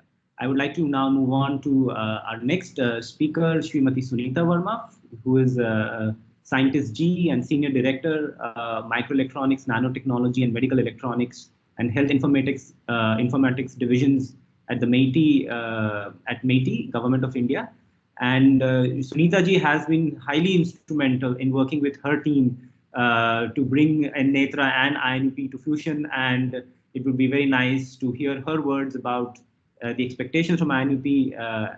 [SPEAKER 3] I would like to now move on to our next speaker, Srimati Sunita Verma, who is Scientist G and Senior Director, Microelectronics, Nanotechnology and Medical Electronics and Health Informatics Divisions at the MeitY, Government of India. And Sunita ji has been highly instrumental in working with her team to bring Netra and INUP to fruition. And it would be very nice to hear her words about the expectations from INUP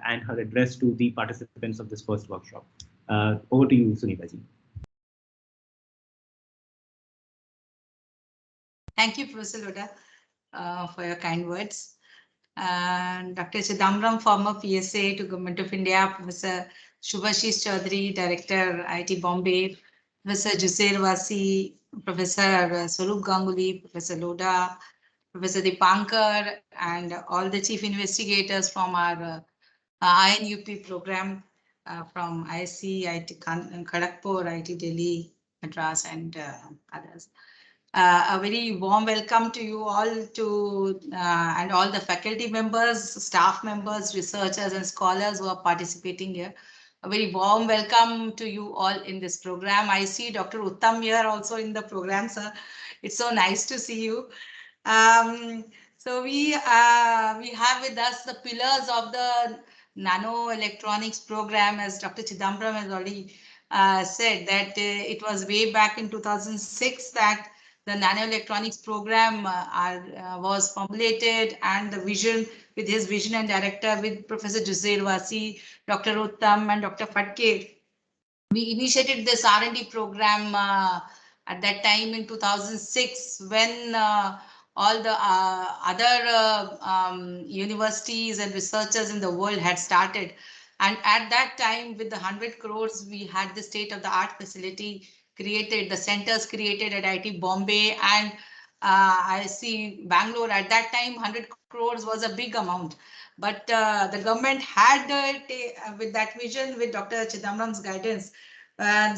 [SPEAKER 3] and her address to the participants of this first workshop. Over to you, Sunita ji.
[SPEAKER 6] Thank you, Professor Lodha, for your kind words. Dr. Chidambaram, former PSA to Government of India, Professor Shubhashish Chaudhary, Director, IIT Bombay, Professor Jusair Wasi, Professor Swarup Ganguly, Professor Lodha, Professor Dipankar, and all the chief investigators from our INUP program from IISc, IIT Kharagpur, IIT Delhi, Madras, and others. A very warm welcome to you all and all the faculty members, staff members, researchers and scholars who are participating here. A very warm welcome to you all in this program. I see Dr. Uttam here also in the program, sir. It's so nice to see you. So we have with us the pillars of the nano electronics program, as Dr. Chidambaram has already said that it was way back in 2006 that the nanoelectronics program was formulated, and the vision with his vision and director with Professor Jusair Wasi, Dr. Uttam and Dr. Fatke. We initiated this R&D program at that time in 2006 when all the other universities and researchers in the world had started. And at that time, with the 100 crores, we had the state-of-the-art facility created, the centers created at IIT Bombay and IISc Bangalore. At that time, 100 crores was a big amount. But the government had, with that vision, with Dr. Chidambaram's guidance,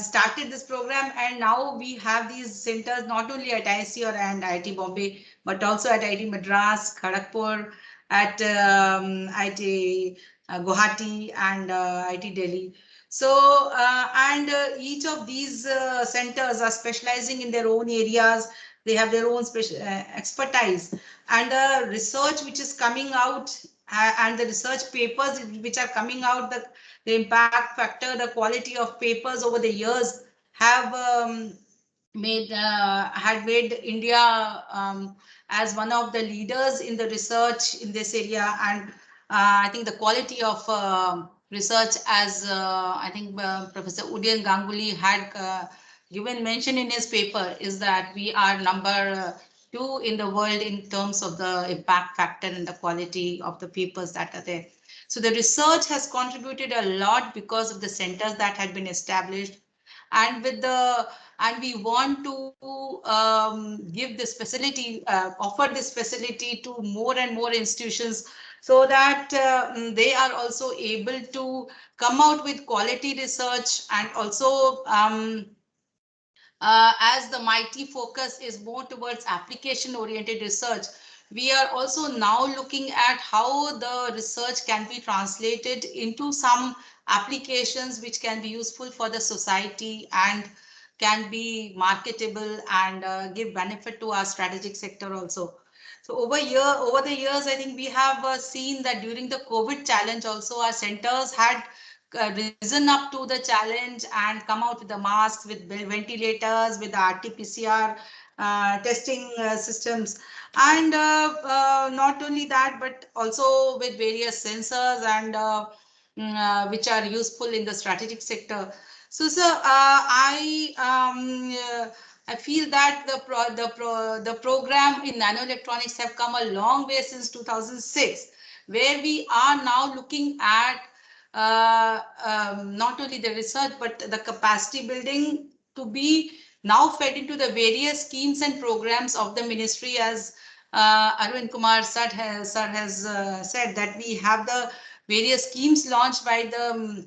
[SPEAKER 6] started this program, and now we have these centers not only at IISc and IIT Bombay, but also at IIT Madras, Kharagpur, at IIT Guwahati and IIT Delhi. So, each of these centers are specializing in their own areas. They have their own expertise, and the research which is coming out and the research papers which are coming out, the impact factor, the quality of papers over the years have had made India as one of the leaders in the research in this area. And I think the quality of research, as I think Professor Udayan Ganguly had given mention in his paper, is that we are number 2 in the world in terms of the impact factor and the quality of the papers that are there. So the research has contributed a lot because of the centers that had been established, and we want to give this facility, offer this facility to more and more institutions so that they are also able to come out with quality research. And also as the mighty focus is more towards application oriented research, we are also now looking at how the research can be translated into some applications which can be useful for the society and can be marketable and give benefit to our strategic sector also. So over the years, I think we have seen that during the COVID challenge also, our centers had risen up to the challenge and come out with the masks, with ventilators, with the RT-PCR testing systems, and not only that, but also with various sensors and which are useful in the strategic sector. So, sir, I feel that the program in nanoelectronics have come a long way since 2006, where we are now looking at not only the research but the capacity building to be now fed into the various schemes and programs of the ministry, as Arvind Kumar sir has said that we have the various schemes launched by the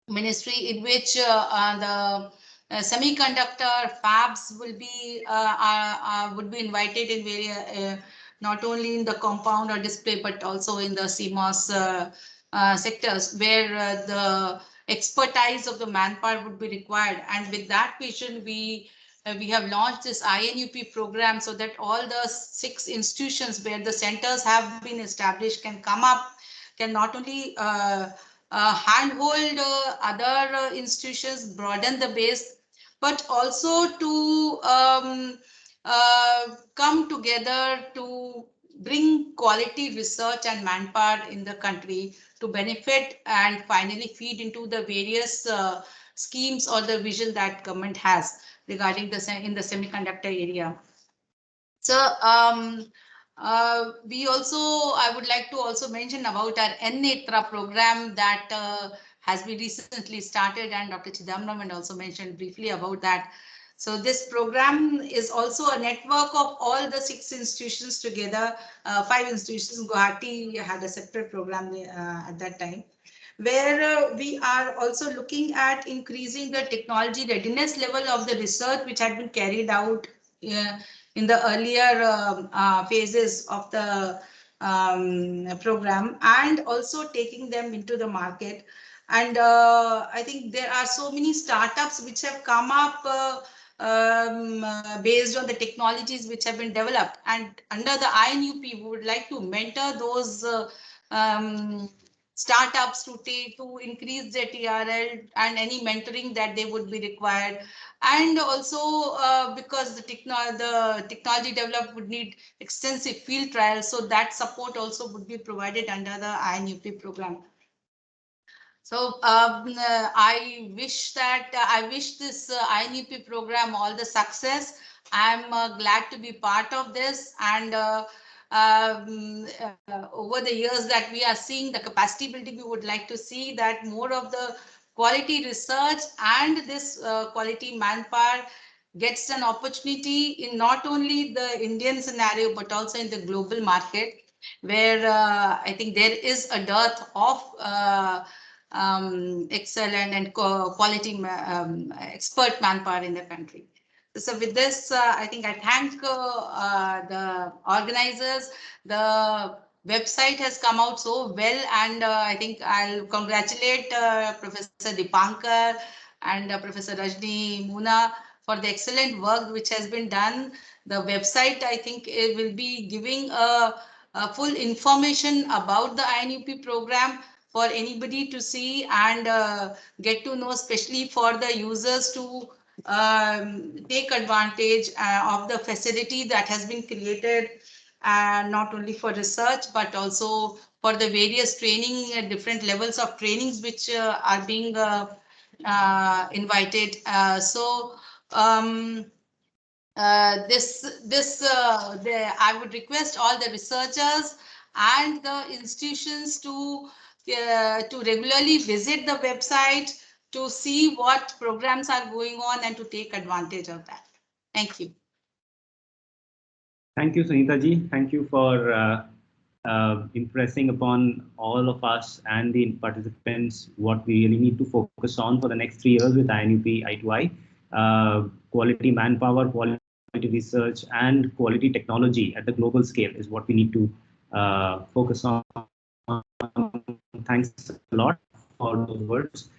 [SPEAKER 6] ministry, in which the semiconductor fabs would be invited in various, not only in the compound or display but also in the CMOS sectors, where the expertise of the manpower would be required. And with that vision, we have launched this INUP program, so that all the 6 institutions where the centers have been established can come up, can not only handhold other institutions, broaden the base, but also to come together to bring quality research and manpower in the country to benefit and finally feed into the various schemes or the vision that government has regarding in the semiconductor area. So I would like to also mention about our N-Netra program that has been recently started, and Dr. Chidambaram and also mentioned briefly about that. So this program is also a network of all the 6 institutions together, 5 institutions. Guwahati had a separate program at that time, where we are also looking at increasing the technology readiness level of the research which had been carried out in the earlier phases of the program, and also taking them into the market. And I think there are so many startups which have come up based on the technologies which have been developed. And under the INUP, we would like to mentor those startups to increase their TRL and any mentoring that they would be required. And also because the technology developed would need extensive field trials, so that support also would be provided under the INUP program. So I wish this INUP program all the success. I'm glad to be part of this, and over the years that we are seeing the capacity building, we would like to see that more of the quality research and this quality manpower gets an opportunity in not only the Indian scenario but also in the global market, where I think there is a dearth of excellent and quality expert manpower in the country. So with this, I think I thank the organizers. The website has come out so well, and I think I'll congratulate Professor Dipankar and Professor Rajni Muna for the excellent work which has been done. The website, I think, it will be giving a full information about the INUP program for anybody to see and get to know, especially for the users to take advantage of the facility that has been created, not only for research but also for the various training, different levels of trainings which are being invited. I would request all the researchers and the institutions to regularly visit the website to see what programs are going on and to take advantage of that. Thank you.
[SPEAKER 3] Thank you, Sunita ji. Thank you for impressing upon all of us and the participants what we really need to focus on for the next 3 years with INUP i2i. Quality manpower, quality research, and quality technology at the global scale is what we need to focus on. Thanks a lot for those words.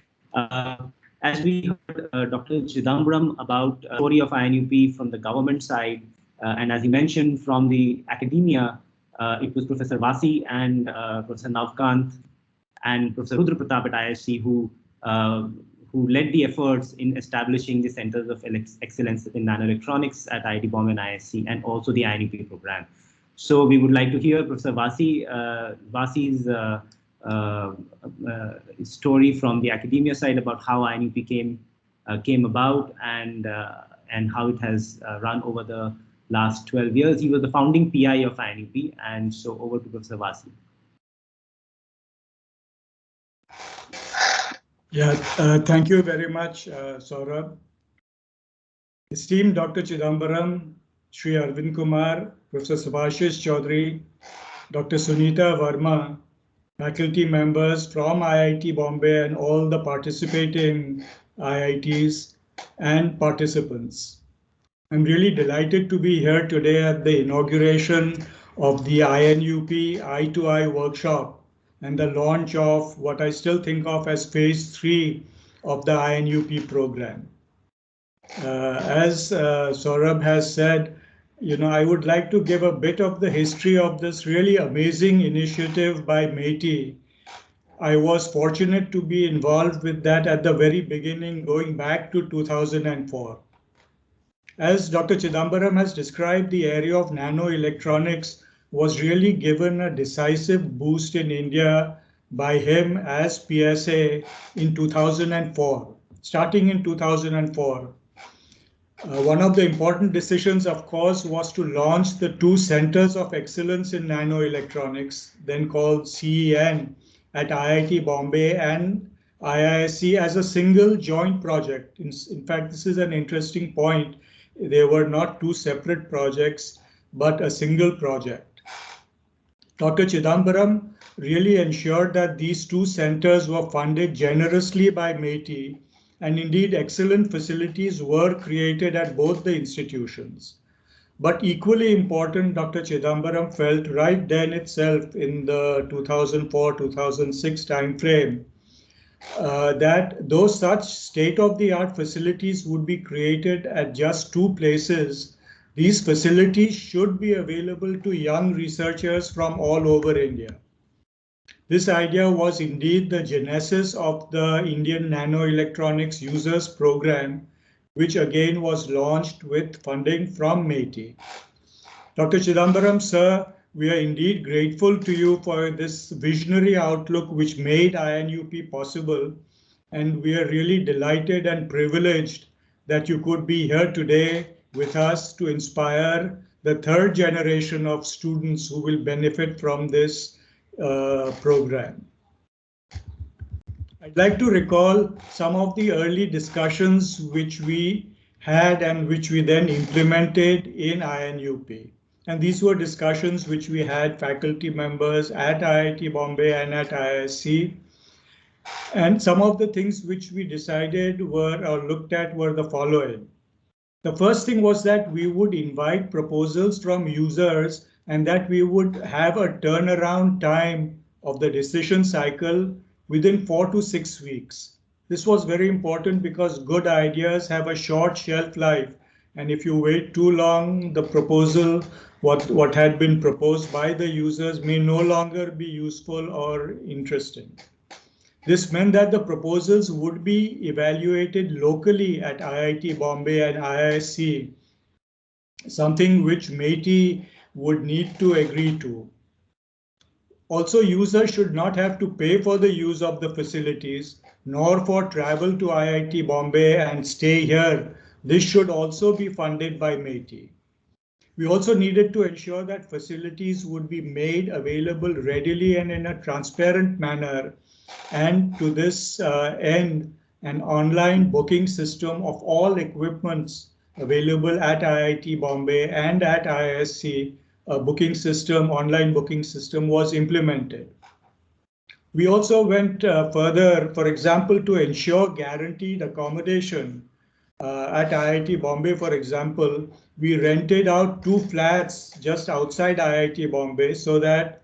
[SPEAKER 3] As we heard Dr. Chidambaram about the story of INUP from the government side, and as he mentioned from the academia, it was Professor Vasi and Professor Navkant and Professor Rudra Pratap at ISC who led the efforts in establishing the centers of excellence in nanoelectronics at IIT Bombay and ISC, and also the INUP program. So we would like to hear Professor Vasi's story from the academia side about how INUP came about and how it has run over the last 12 years. He was the founding PI of INUP, and so over to Professor Vasi.
[SPEAKER 7] Yeah, thank you very much, Saurabh. Esteemed Dr. Chidambaram, Sri Arvind Kumar, Professor Subhashish Chaudhary, Dr. Sunita Verma, faculty members from IIT Bombay and all the participating IITs and participants. I'm really delighted to be here today at the inauguration of the INUP i2i workshop and the launch of what I still think of as phase 3 of the INUP program. As Saurabh has said, I would like to give a bit of the history of this really amazing initiative by METI. I was fortunate to be involved with that at the very beginning, going back to 2004. As Dr. Chidambaram has described, the area of nanoelectronics was really given a decisive boost in India by him as PSA in 2004, starting in 2004. One of the important decisions, of course, was to launch the 2 centers of excellence in nanoelectronics, then called CEN, at IIT Bombay and IISc as a single joint project. In fact, this is an interesting point. They were not 2 separate projects, but a single project. Dr. Chidambaram really ensured that these 2 centers were funded generously by METI, and indeed excellent facilities were created at both the institutions. But equally important, Dr. Chidambaram felt right then itself in the 2004-2006 timeframe that though such state-of-the-art facilities would be created at just 2 places, these facilities should be available to young researchers from all over India. This idea was indeed the genesis of the Indian Nanoelectronics Users Program, which again was launched with funding from METI. Dr. Chidambaram, sir, we are indeed grateful to you for this visionary outlook which made INUP possible, and we are really delighted and privileged that you could be here today with us to inspire the 3rd generation of students who will benefit from this program. I'd like to recall some of the early discussions which we had and which we then implemented in INUP. And these were discussions which we had faculty members at IIT Bombay and at IISc. And some of the things which we decided were or looked at were the following. The first thing was that we would invite proposals from users and that we would have a turnaround time of the decision cycle within 4 to 6 weeks. This was very important because good ideas have a short shelf life. And if you wait too long, the proposal, what had been proposed by the users may no longer be useful or interesting. This meant that the proposals would be evaluated locally at IIT Bombay and IISc, something which METI would need to agree to. Also, users should not have to pay for the use of the facilities, nor for travel to IIT Bombay and stay here. This should also be funded by METI. We also needed to ensure that facilities would be made available readily and in a transparent manner. And to this end, an online booking system of all equipments available at IIT Bombay and at IISc booking system, online booking system was implemented. We also went further, for example, to ensure guaranteed accommodation. At IIT Bombay, for example, we rented out 2 flats just outside IIT Bombay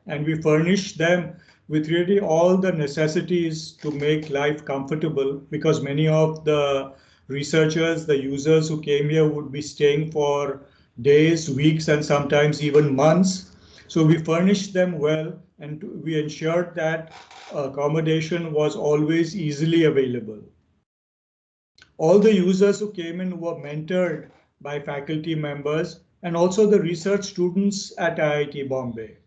[SPEAKER 7] and we furnished them with really all the necessities to make life comfortable, because many of the researchers, the users who came here would be staying for days, weeks, and sometimes even months. So we furnished them well, and we ensured that accommodation was always easily available. All the users who came in were mentored by faculty members and also the research students at IIT Bombay.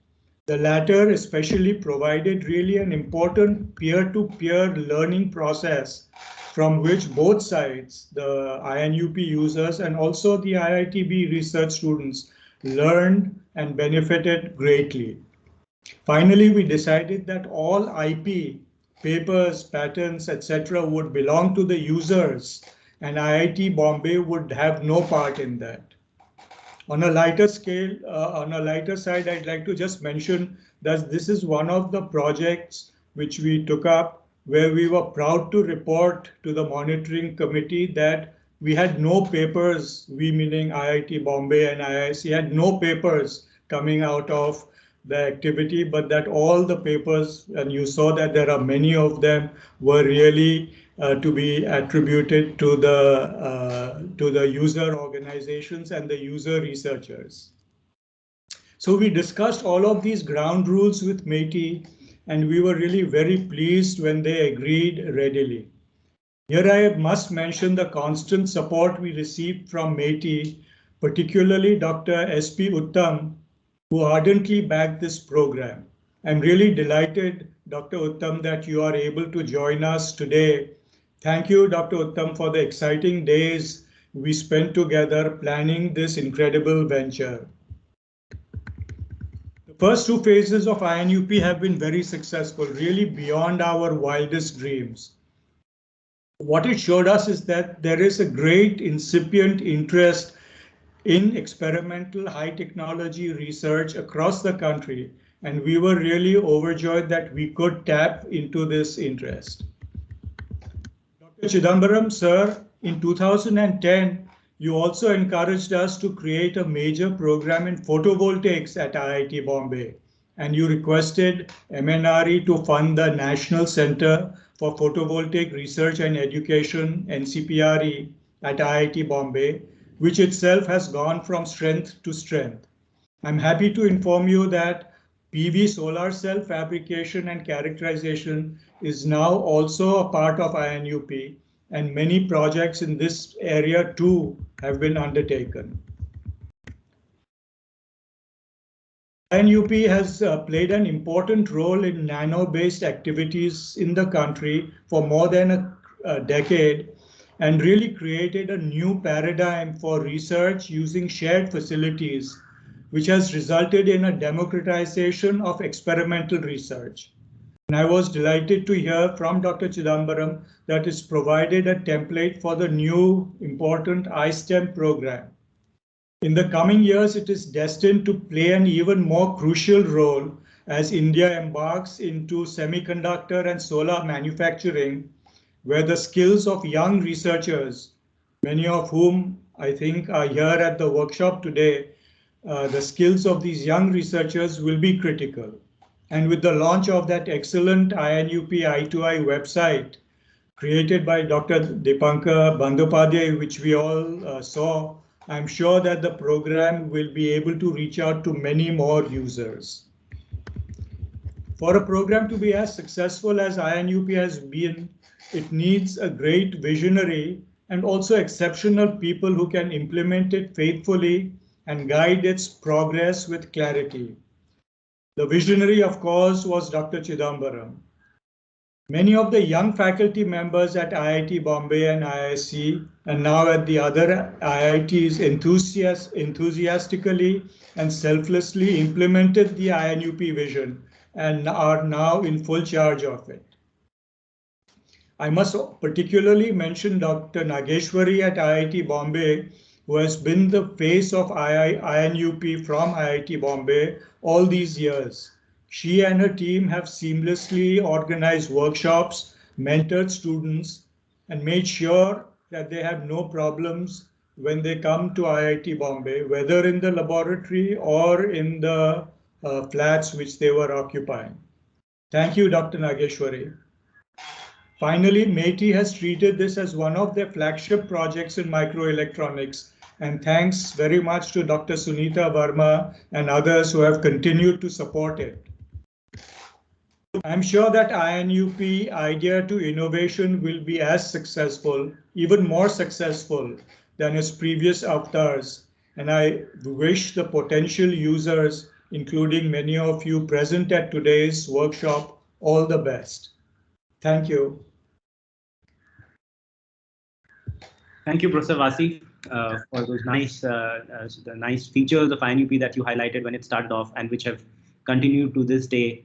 [SPEAKER 7] The latter especially provided really an important peer-to-peer learning process from which both sides, the INUP users and also the IITB research students, learned and benefited greatly. Finally, we decided that all IP, papers, patents, etc. would belong to the users, and IIT Bombay would have no part in that. On a lighter scale, on a lighter side, I'd like to just mention that this is one of the projects which we took up, where we were proud to report to the monitoring committee that we had no papers, we meaning IIT Bombay and IISc had no papers coming out of the activity, but that all the papers, and you saw that there are many of them, were really to be attributed to the user organizations and the user researchers. So we discussed all of these ground rules with METI, and we were really very pleased when they agreed readily. Here I must mention the constant support we received from METI, particularly Dr. S.P. Uttam, who ardently backed this program. I'm really delighted, Dr. Uttam, that you are able to join us today. Thank you, Dr. Uttam, for the exciting days we spent together planning this incredible venture. The first 2 phases of INUP have been very successful, really beyond our wildest dreams. What it showed us is that there is a great incipient interest in experimental high technology research across the country, and we were really overjoyed that we could tap into this interest. Dr. Chidambaram, sir, in 2010, you also encouraged us to create a major program in photovoltaics at IIT Bombay, and you requested MNRE to fund the National Center for Photovoltaic Research and Education, NCPRE, at IIT Bombay, which itself has gone from strength to strength. I'm happy to inform you that PV solar cell fabrication and characterization is now also a part of INUP, and many projects in this area too have been undertaken. INUP has played an important role in nano-based activities in the country for more than a decade, and really created a new paradigm for research using shared facilities, which has resulted in a democratization of experimental research. And I was delighted to hear from Dr. Chidambaram that it's provided a template for the new important iSTEM program. In the coming years, it is destined to play an even more crucial role as India embarks into semiconductor and solar manufacturing, where the skills of young researchers, many of whom I think are here at the workshop today, the skills of these young researchers will be critical. And with the launch of that excellent INUP i2i website created by Dr. Dipankar Bandyopadhyay, which we all saw, I'm sure that the program will be able to reach out to many more users. For a program to be as successful as INUP has been, it needs a great visionary and also exceptional people who can implement it faithfully and guide its progress with clarity. The visionary, of course, was Dr. Chidambaram. Many of the young faculty members at IIT Bombay and IISc, and now at the other IITs, enthusiastically and selflessly implemented the INUP vision and are now in full charge of it. I must particularly mention Dr. Nageshwari at IIT Bombay, who has been the face of INUP from IIT Bombay all these years. She and her team have seamlessly organized workshops, mentored students, and made sure that they have no problems when they come to IIT Bombay, whether in the laboratory or in the flats which they were occupying. Thank you, Dr. Nageshwari. Finally, MeitY has treated this as one of their flagship projects in microelectronics, and thanks very much to Dr. Sunita Verma and others who have continued to support it. I'm sure that INUP Idea to Innovation will be as successful, even more successful than its previous avatars, and I wish the potential users, including many of you present at today's workshop, all the best. Thank you.
[SPEAKER 3] Thank you, Professor Vasi, for those nice features of INUP that you highlighted when it started off and which have continued to this day.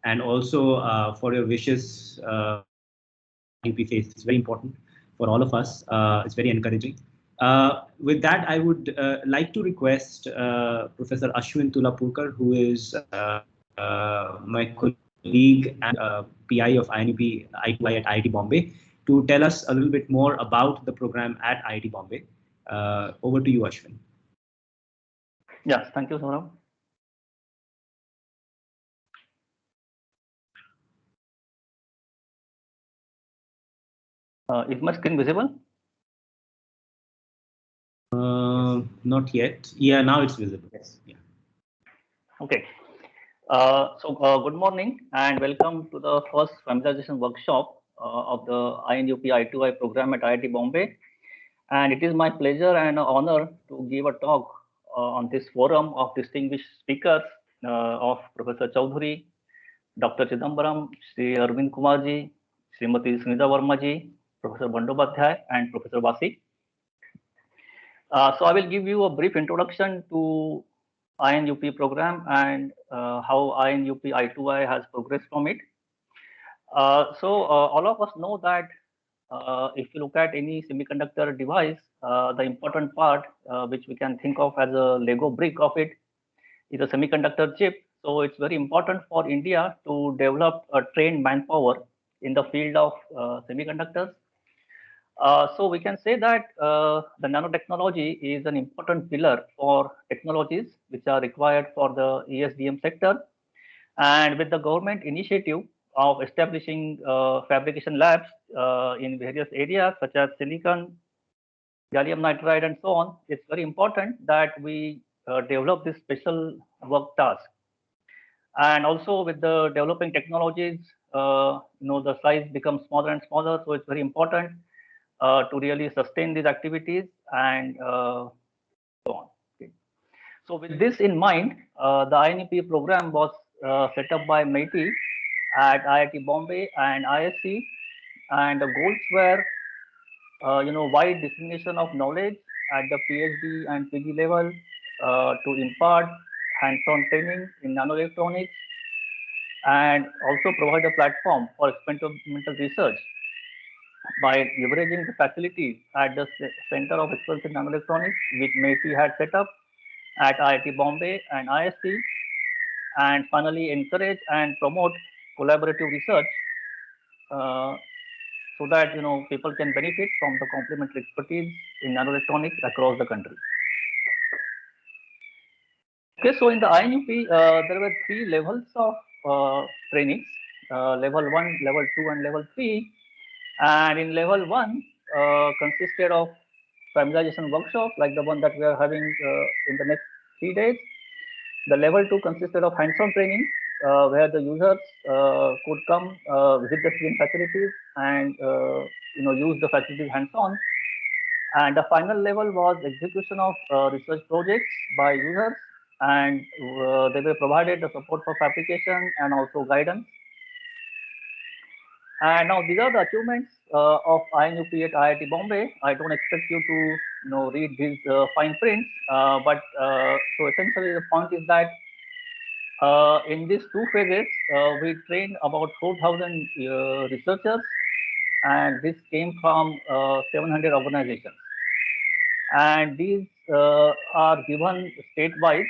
[SPEAKER 3] And also for your wishes, INUP face. It's very important for all of us. It's very encouraging. With that, I would like to request Professor Ashwin Tulapurkar, who is my colleague and PI of INUP i2i at IIT Bombay, to tell us a little bit more about the program at IIT Bombay. Over to you, Ashwin.
[SPEAKER 8] Yes, thank you, Saurabh. Is my screen visible?
[SPEAKER 3] Not yet. Yeah, now it's visible. Yes. Yeah.
[SPEAKER 8] Okay. Good morning and welcome to the first familiarization workshop of the INUP i2i program at IIT Bombay. And it is my pleasure and honor to give a talk on this forum of distinguished speakers of Professor Chaudhary, Dr. Chidambaram, Sri Arvind Kumarji, Srimati Sunita Vermaji, Professor Bandyopadhyay, and Professor Vasi. So I will give you a brief introduction to INUP program and how INUP i2i has progressed from it. All of us know that if you look at any semiconductor device, the important part which we can think of as a Lego brick of it is a semiconductor chip. So it's very important for India to develop a trained manpower in the field of semiconductors. So we can say that the nanotechnology is an important pillar for technologies which are required for the ESDM sector. And with the government initiative of establishing fabrication labs in various areas such as silicon, gallium nitride, and so on, it's very important that we develop this special work task. And also with the developing technologies, the size becomes smaller and smaller. So it's very important to really sustain these activities and so on. Okay. So with this in mind, the INUP program was set up by MeitY at IIT Bombay and ISC, and the goals were, wide dissemination of knowledge at the PhD and PG level to impart hands-on training in nanoelectronics and also provide a platform for experimental research by leveraging the facilities at the Center of Excellence in Nanoelectronics, which MeitY had set up at IIT Bombay and ISC, and finally encourage and promote collaborative research so that people can benefit from the complementary expertise in nanoelectronics across the country. Okay, so in the INUP, there were 3 levels of trainings: level 1, level 2, and level 3. And in level 1 consisted of familiarization workshop like the one that we are having in the next 3 days. The level 2 consisted of hands-on training where the users could come visit the STEAM facilities and use the facilities hands-on. And the final level was execution of research projects by users, and they were provided the support for fabrication and also guidance. And now these are the achievements of INUP at IIT Bombay. I don't expect you to read these fine prints, but so essentially the point is that in these 2 phases, we trained about 4,000 researchers, and this came from 700 organizations. And these are given state-wise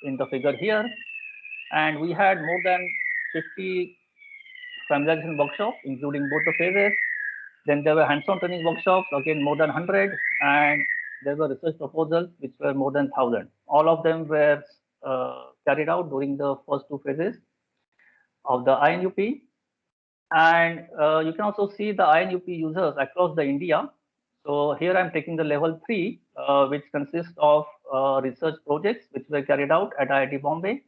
[SPEAKER 8] in the figure here. And we had more than 50 familiarization workshops, including both the phases. Then there were hands-on training workshops, again more than 100, and there were research proposals which were more than 1,000. All of them were carried out during the first two phases of the INUP. And you can also see the INUP users across the India. So here I'm taking the level 3, which consists of research projects which were carried out at IIT Bombay.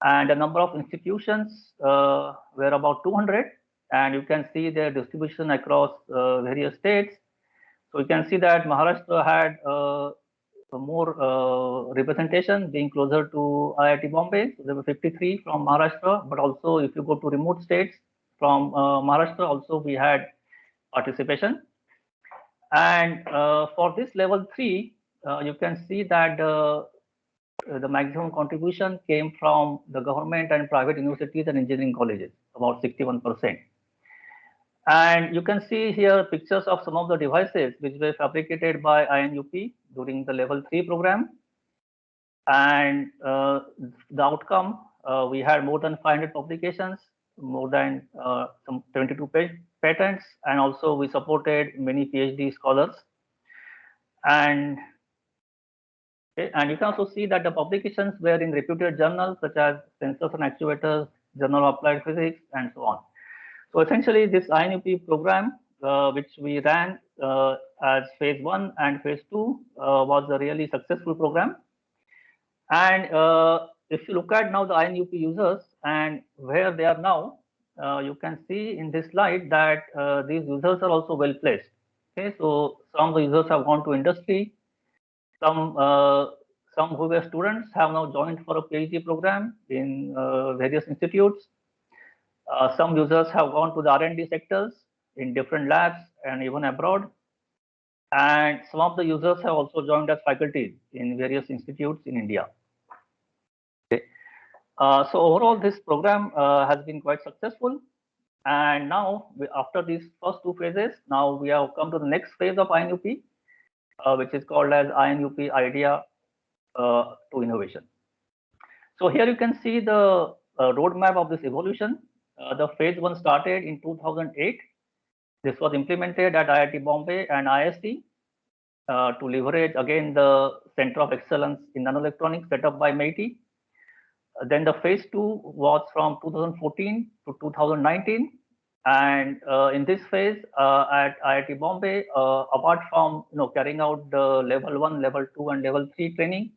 [SPEAKER 8] And the number of institutions were about 200. And you can see their distribution across various states. So you can see that Maharashtra had more representation, being closer to IIT Bombay. So there were 53 from Maharashtra, but also if you go to remote states from Maharashtra, also we had participation. And for this level 3, you can see that the maximum contribution came from the government and private universities and engineering colleges, about 61%. And you can see here pictures of some of the devices which were fabricated by INUP during the level 3 program. And the outcome, we had more than 500 publications, more than some 22 patents, and also we supported many PhD scholars. And you can also see that the publications were in reputed journals such as Sensors and Actuators, Journal of Applied Physics, and so on. So essentially, this INUP program, which we ran as phase 1 and phase 2, was a really successful program. And if you look at now the INUP users and where they are now, you can see in this slide that these users are also well placed. Okay, so some of the users have gone to industry. Some who were students have now joined for a PhD program in various institutes. Some users have gone to the R&D sectors in different labs and even abroad. And some of the users have also joined as faculty in various institutes in India. Okay. So overall, this program has been quite successful. And now, after these first two phases, now we have come to the next phase of INUP, which is called as INUP Idea to Innovation. So here you can see the roadmap of this evolution. The phase 1 started in 2008. This was implemented at IIT Bombay and IST to leverage again the Center of Excellence in Nanoelectronics set up by MIT. Then the phase 2 was from 2014 to 2019. And in this phase at IIT Bombay, apart from carrying out the level 1, level 2, and level 3 training,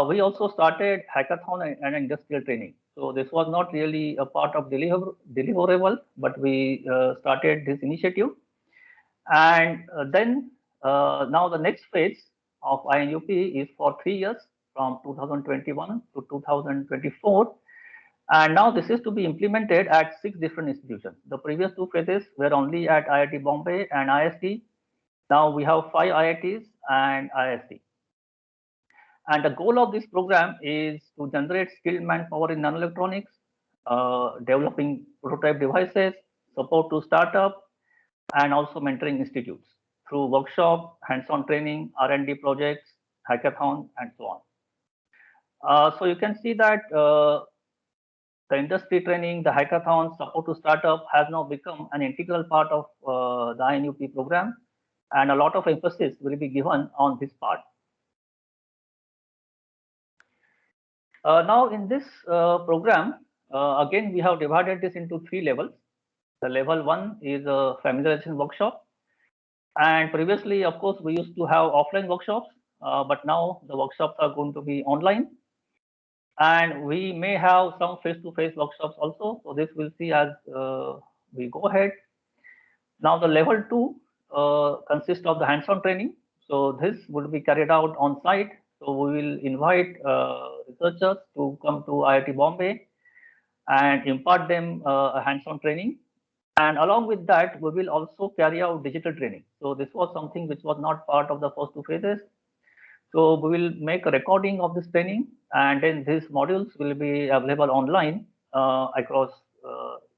[SPEAKER 8] we also started hackathon and industrial training. So this was not really a part of deliverable, but we started this initiative. And then now the next phase of INUP is for 3 years, from 2021 to 2024. And now this is to be implemented at 6 different institutions. The previous 2 phases were only at IIT Bombay and IST. Now we have 5 IITs and IST. And the goal of this program is to generate skilled manpower in nanoelectronics, developing prototype devices, support to startup, and also mentoring institutes through workshop, hands-on training, R&D projects, hackathon, and so on. So you can see that the industry training, the hackathon, support to startup has now become an integral part of the INUP program, and a lot of emphasis will be given on this part. Now in this program, again, we have divided this into 3 levels. The level 1 is a familiarization workshop. And previously, of course, we used to have offline workshops, but now the workshops are going to be online. And we may have some face-to-face workshops also. So this we'll see as we go ahead. Now the level 2 consists of the hands-on training. So this would be carried out on site. So we will invite researchers to come to IIT Bombay and impart them a hands-on training. And along with that, we will also carry out digital training. So this was something which was not part of the first 2 phases. So we will make a recording of this training, and then these modules will be available online across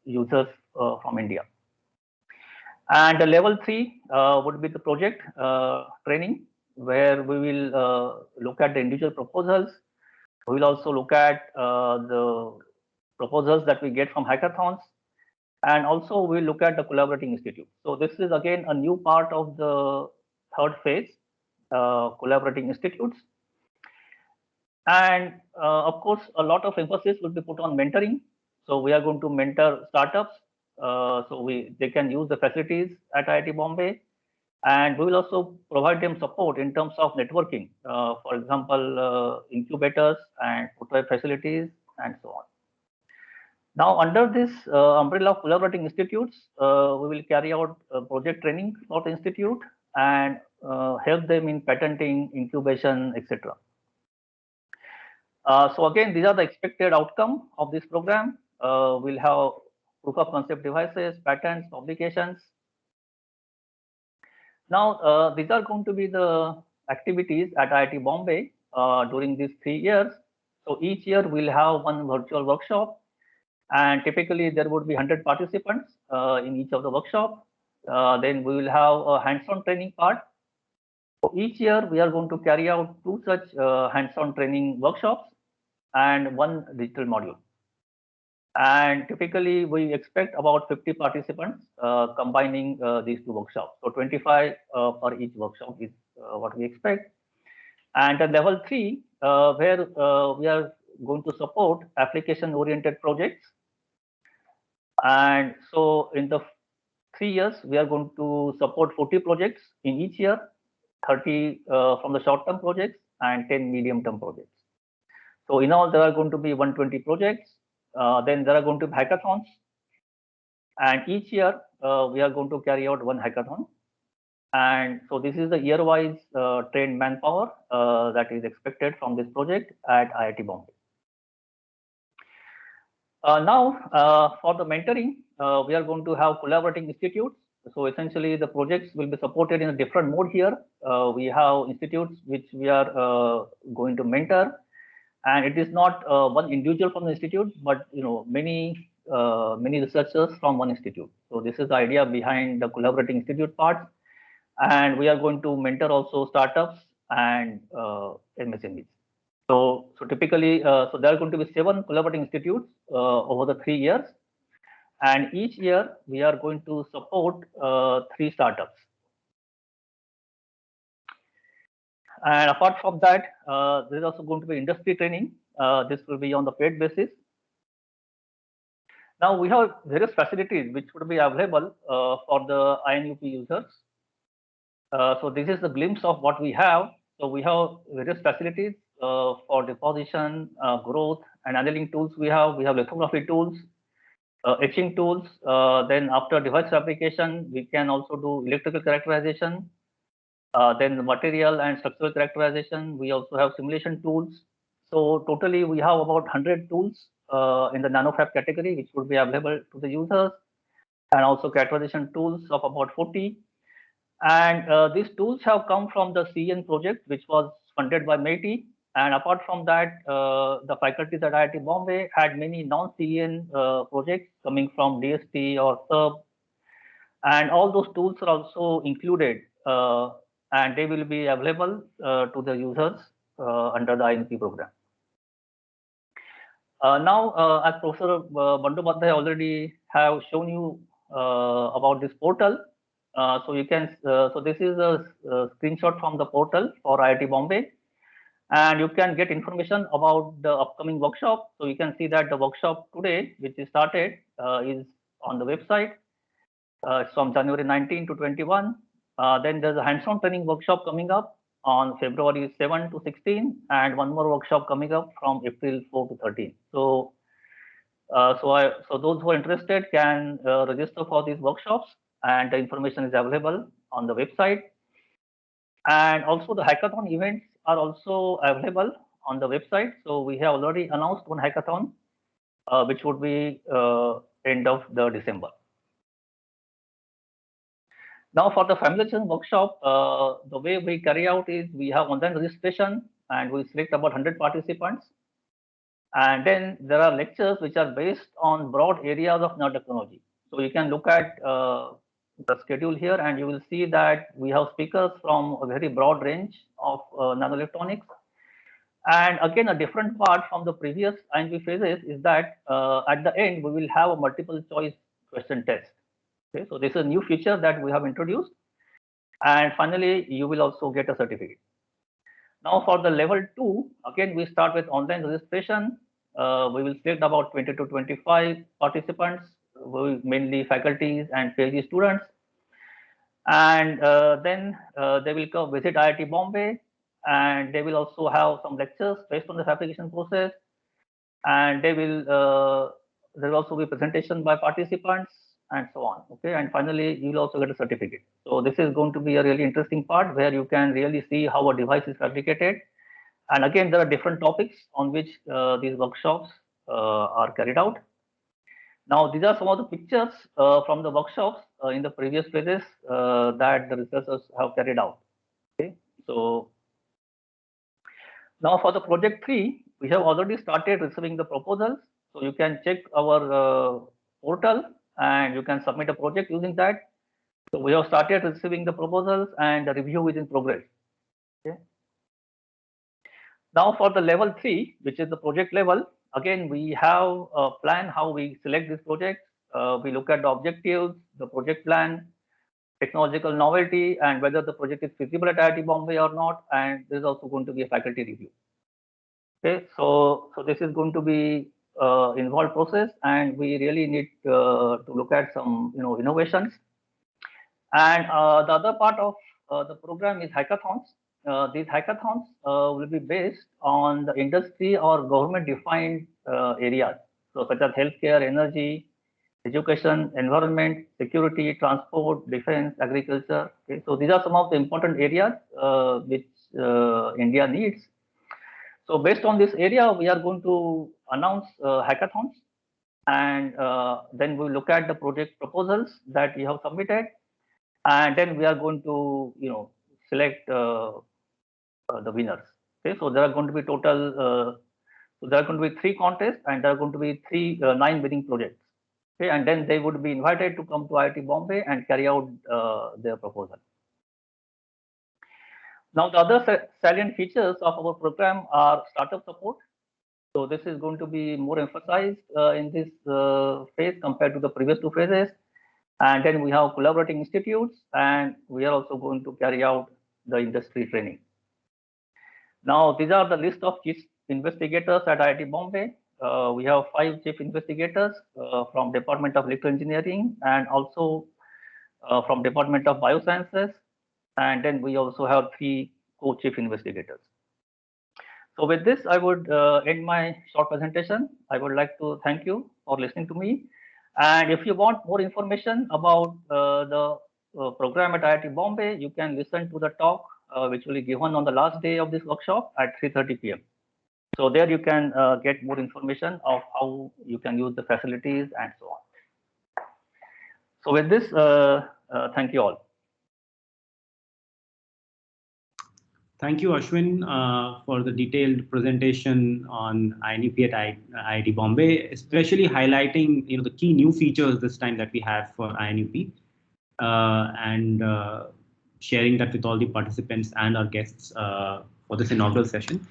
[SPEAKER 8] users from India. And level 3 would be the project training, where we will look at the individual proposals. We will also look at the proposals that we get from hackathons, and also we'll look at the collaborating institute. So this is again a new part of the third phase, collaborating institutes. And of course, a lot of emphasis will be put on mentoring. So we are going to mentor startups. So they can use the facilities at IIT Bombay, and we will also provide them support in terms of networking. For example, incubators and prototype facilities and so on. Now, under this umbrella of collaborating institutes, we will carry out project training for the institute and help them in patenting, incubation, etc. So again, these are the expected outcome of this program. We'll have proof of concept devices, patents, publications. Now, these are going to be the activities at IIT Bombay during these 3 years. So each year we'll have one virtual workshop, and typically there would be 100 participants in each of the workshop. Then we will have a hands-on training part. So each year we are going to carry out 2 such hands-on training workshops and 1 digital module. And typically we expect about 50 participants combining these 2 workshops. So 25 for each workshop is what we expect. And at level 3, where we are going to support application-oriented projects. And so in the 3 years, we are going to support 40 projects in each year, 30 from the short-term projects and 10 medium-term projects. So in all, there are going to be 120 projects. Then there are going to be hackathons. And each year, we are going to carry out 1 hackathon. And so this is the year-wise trained manpower that is expected from this project at IIT Bombay. Now, for the mentoring, we are going to have collaborating institutes. So essentially, the projects will be supported in a different mode here. We have institutes which we are going to mentor, and it is not one individual from the institute, but many researchers from one institute. So this is the idea behind the collaborating institute part, and we are going to mentor also startups and MSMEs. So typically, so there are going to be 7 collaborating institutes over the 3 years, and each year we are going to support 3 startups. And apart from that, there is also going to be industry training. This will be on the paid basis. Now we have various facilities which would be available for the INUP users. So this is the glimpse of what we have. So we have various facilities for deposition, growth, and annealing tools. We have lithography tools, etching tools. Then after device application, we can also do electrical characterization. Then material and structural characterization. We also have simulation tools. So totally, we have about 100 tools in the nanofab category, which would be available to the users, and also characterization tools of about 40. And these tools have come from the CN project, which was funded by METI. And apart from that, the faculties at IIT Bombay had many non-CN projects coming from DST or SUB. And all those tools are also included, and they will be available to the users under the INP program. Now, as Professor Bandyopadhyay already have shown you about this portal, so you can, so this is a screenshot from the portal for IIT Bombay, and you can get information about the upcoming workshop. So you can see that the workshop today, which is started, is on the website. It's from January 19 to 21. Then there's a hands-on training workshop coming up on February 7 to 16, and one more workshop coming up from April 4 to 13. So, so those who are interested can register for these workshops, and the information is available on the website. And also the hackathon events are also available on the website. So we have already announced one hackathon, which would be end of the December. Now for the familiarization workshop, the way we carry out is we have online registration, and we select about 100 participants. And then there are lectures which are based on broad areas of nanotechnology. So you can look at the schedule here, and you will see that we have speakers from a very broad range of nanoelectronics. And again, a different part from the previous INP phases is that at the end, we will have a multiple choice question test. Okay, so this is a new feature that we have introduced. And finally, you will also get a certificate. Now for the level 2, again, we start with online registration. We will select about 20 to 25 participants, mainly faculties and PhD students. And then they will come visit IIT Bombay, and they will also have some lectures based on this application process. And they will there will also be presentation by participants and so on. Okay, and finally you will also get a certificate. So this is going to be a really interesting part where you can really see how a device is fabricated. And again, there are different topics on which these workshops are carried out. Now, these are some of the pictures from the workshops in the previous phases that the researchers have carried out. Okay, so now for the project 3, we have already started receiving the proposals. So you can check our portal and you can submit a project using that. So we have started receiving the proposals and the review is in progress. Okay. Now for the level 3, which is the project level, again, we have a plan how we select this project. We look at the objectives, the project plan, technological novelty, and whether the project is feasible at IIT Bombay or not. And there is also going to be a faculty review. Okay, so this is going to be involved process, and we really need to look at some innovations. And the other part of the program is hackathons. These hackathons will be based on the industry or government defined areas, so such as healthcare, energy, education, environment, security, transport, defense, agriculture. Okay, so these are some of the important areas which India needs. So based on this area, we are going to announce hackathons, and then we look at the project proposals that we have submitted, and then we are going to select the winners. Okay, so there are going to be total. So there are going to be 3 contests, and there are going to be 9 winning projects. Okay, and then they would be invited to come to IIT Bombay and carry out their proposal. Now, the other salient features of our program are startup support. So this is going to be more emphasized in this phase compared to the previous 2 phases. And then we have collaborating institutes, and we are also going to carry out the industry training. Now, these are the list of chief investigators at IIT Bombay. We have 5 chief investigators from Department of Electrical Engineering and also from Department of Biosciences. And then we also have 3 co-chief investigators. So with this, I would end my short presentation. I would like to thank you for listening to me. And if you want more information about the program at IIT Bombay, you can listen to the talk which will be given on the last day of this workshop at 3:30 p.m. So there you can get more information of how you can use the facilities and so on. So with this, thank you all.
[SPEAKER 3] Thank you, Ashwin, for the detailed presentation on INUP at IIT Bombay, especially highlighting the key new features this time that we have for INUP, and sharing that with all the participants and our guests for this inaugural session.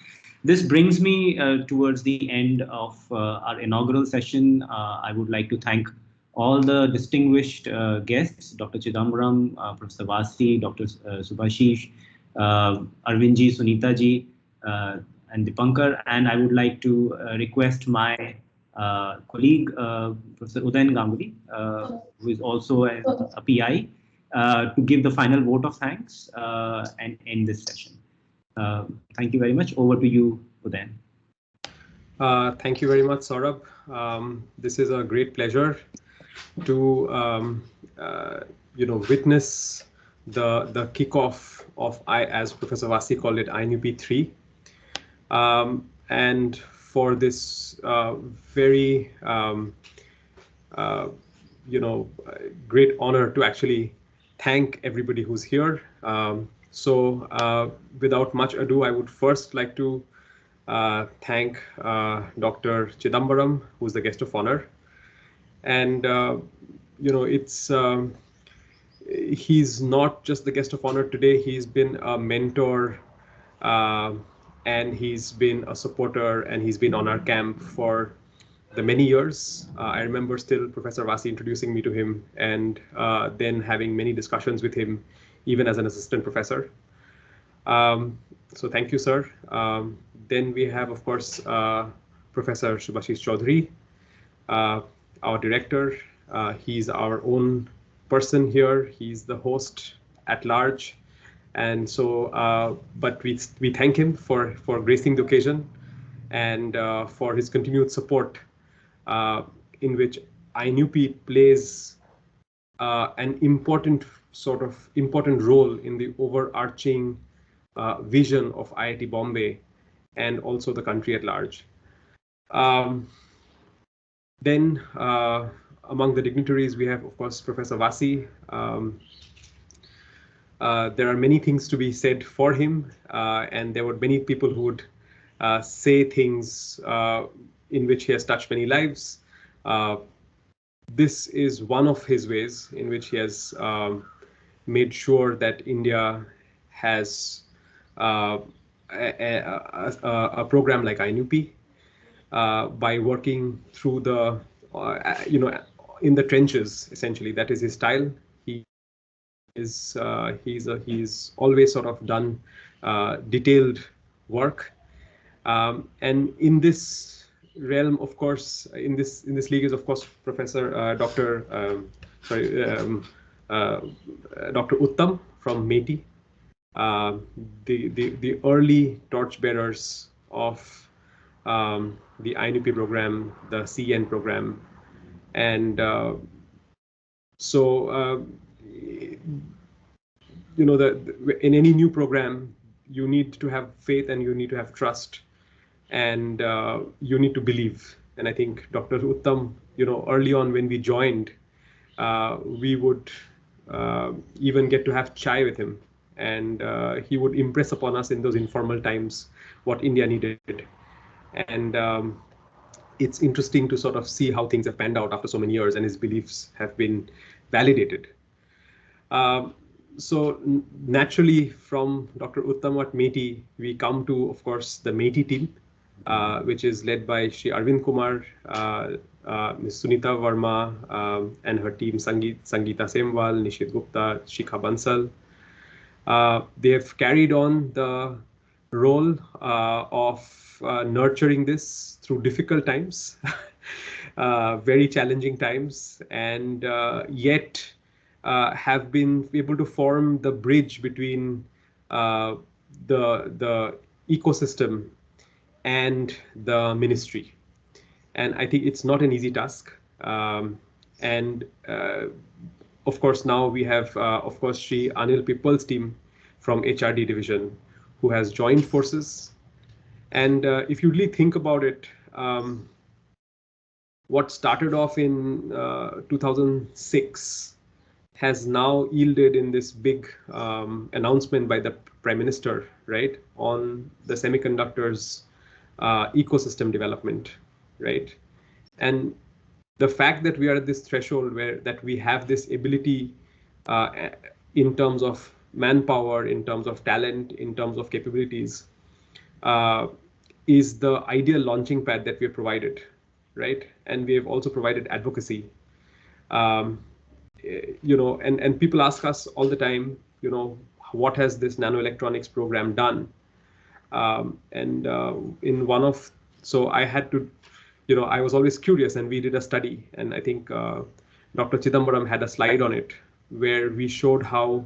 [SPEAKER 3] This brings me towards the end of our inaugural session. I would like to thank all the distinguished guests, Dr. Chidambaram, Professor Vasi, Dr. Subhashish, Arvindji, Sunitaji, and Dipankar. And I would like to request my colleague, Professor Udayan Ganguly, who is also a PI, to give the final vote of thanks and end this session. Thank you very much. Over to you, Udayan.
[SPEAKER 9] Thank you very much, Saurabh. This is a great pleasure to witness the kickoff of as Professor Vasi called it, INUP i2i, and for this very great honor to actually thank everybody who's here. So without much ado, I would first like to thank Dr. Chidambaram, who's the guest of honor. And he's not just the guest of honor today. He's been a mentor, and he's been a supporter, and he's been on our camp for the many years. I remember still Professor Vasi introducing me to him, and then having many discussions with him, even as an assistant professor. So thank you, sir. Then we have, of course, Professor Subhashish Chaudhary, our director. He's our own person here. He's the host at large. And so, but we thank him for gracing the occasion and for his continued support, in which INUP plays an important role in the overarching vision of IIT Bombay and also the country at large. Then among the dignitaries, we have, of course, Professor Vasi. There are many things to be said for him, and there were many people who would say things in which he has touched many lives. This is one of his ways in which he has made sure that India has a program like INUP, by working through the, in the trenches, essentially. That is his style. He's always sort of done detailed work, and in this realm, of course, in this league is, of course, Professor Dr. Uttam from METI, the early torchbearers of the INUP program, the CN program, and so in any new program, you need to have faith and you need to have trust, and you need to believe. And I think Dr. Uttam, early on when we joined, we would even get to have chai with him, and he would impress upon us in those informal times what India needed. And it's interesting to sort of see how things have panned out after so many years, and his beliefs have been validated. So naturally, from Dr. Uttam at METI, we come to, of course, the METI team, which is led by Shri Arvind Kumar, Ms. Sunita Verma, and her team, Sangeeta Semwal, Nishit Gupta, Shikha Bansal. They have carried on the role of nurturing this through difficult times, very challenging times, and yet have been able to form the bridge between the ecosystem and the ministry. And I think it's not an easy task. And of course, now we have, of course, Shri Anil Pippal's team from HRD division, who has joined forces. And if you really think about it, what started off in 2006 has now yielded in this big announcement by the Prime Minister, right, on the semiconductors ecosystem development, right? And the fact that we are at this threshold where that we have this ability in terms of manpower, in terms of talent, in terms of capabilities, is the ideal launching pad that we have provided, right? And we have also provided advocacy. And people ask us all the time, what has this nanoelectronics program done? So I had to, I was always curious, and we did a study, and I think Dr. Chidambaram had a slide on it where we showed how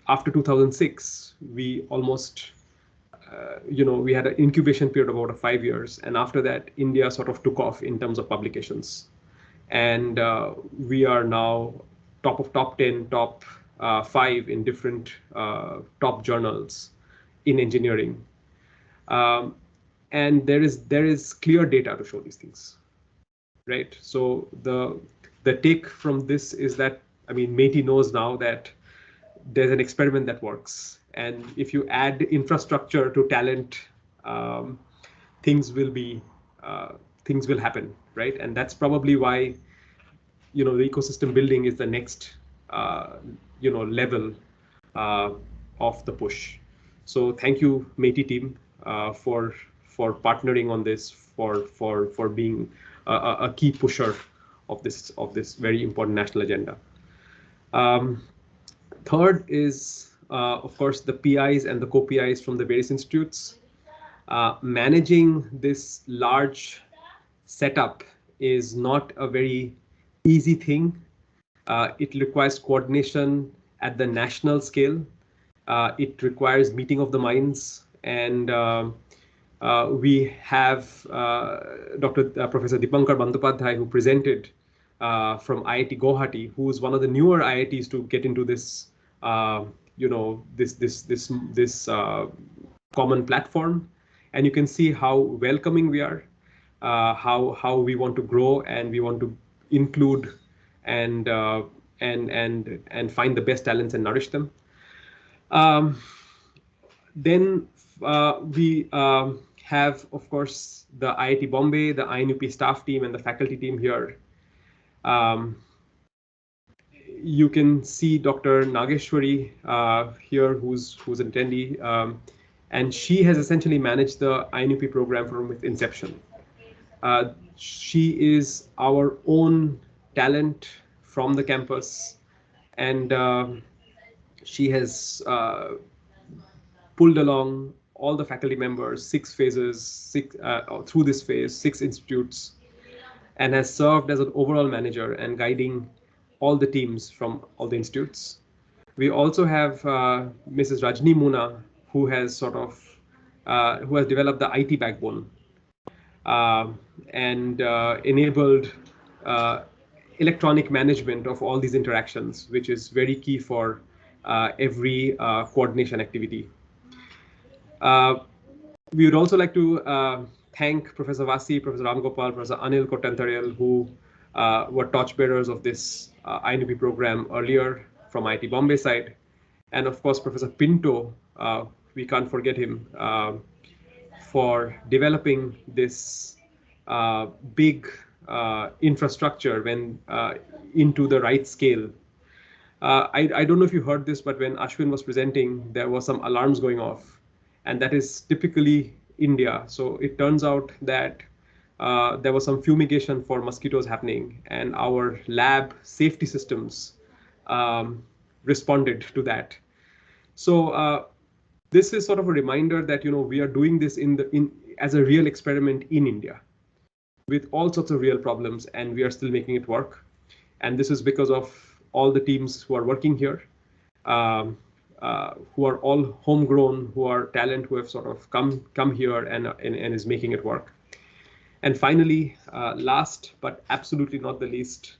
[SPEAKER 9] after 2006, we almost, we had an incubation period of about 5 years. And after that, India sort of took off in terms of publications. And we are now top of top 10, top 5 in different top journals in engineering. And there is clear data to show these things, right? So the take from this is that, METI knows now that there's an experiment that works. And if you add infrastructure to talent, things will happen, right? And that's probably why the ecosystem building is the next level of the push. So thank you, METI team, for partnering on this, for being a key pusher of this very important national agenda. Third is, of course, the PIs and the co-PIs from the various institutes. Managing this large setup is not a very easy thing. It requires coordination at the national scale. It requires meeting of the minds, and we have Professor Dipankar Bandyopadhyay, who presented from IIT Guwahati, who is one of the newer IITs to get into this, this common platform, and you can see how welcoming we are, how we want to grow, and we want to include and find the best talents and nourish them. Then we have, of course, the IIT Bombay, the INUP staff team, and the faculty team here. You can see Dr. Nageshwari here, who's an attendee, and she has essentially managed the INUP program from its inception. She is our own talent from the campus, and she has pulled along all the faculty members, 6 phases, through this phase, 6 institutes, and has served as an overall manager and guiding all the teams from all the institutes. We also have Mrs. Rajni Muna, who has developed the IT backbone and enabled electronic management of all these interactions, which is very key for every coordination activity. We would also like to thank Professor Vasi, Professor Ramgopal, Professor Anil Kottantaril, who were torchbearers of this INUP program earlier from IIT Bombay side. And of course, Professor Pinto, we can't forget him, for developing this big infrastructure into the right scale. I don't know if you heard this, but when Ashwin was presenting, there were some alarms going off. And that is typically India. So it turns out that there was some fumigation for mosquitoes happening, and our lab safety systems responded to that. So this is sort of a reminder that we are doing this as a real experiment in India, with all sorts of real problems, and we are still making it work. And this is because of all the teams who are working here. Who are all homegrown, who are talent, who have sort of come here and is making it work. And finally, last but absolutely not the least,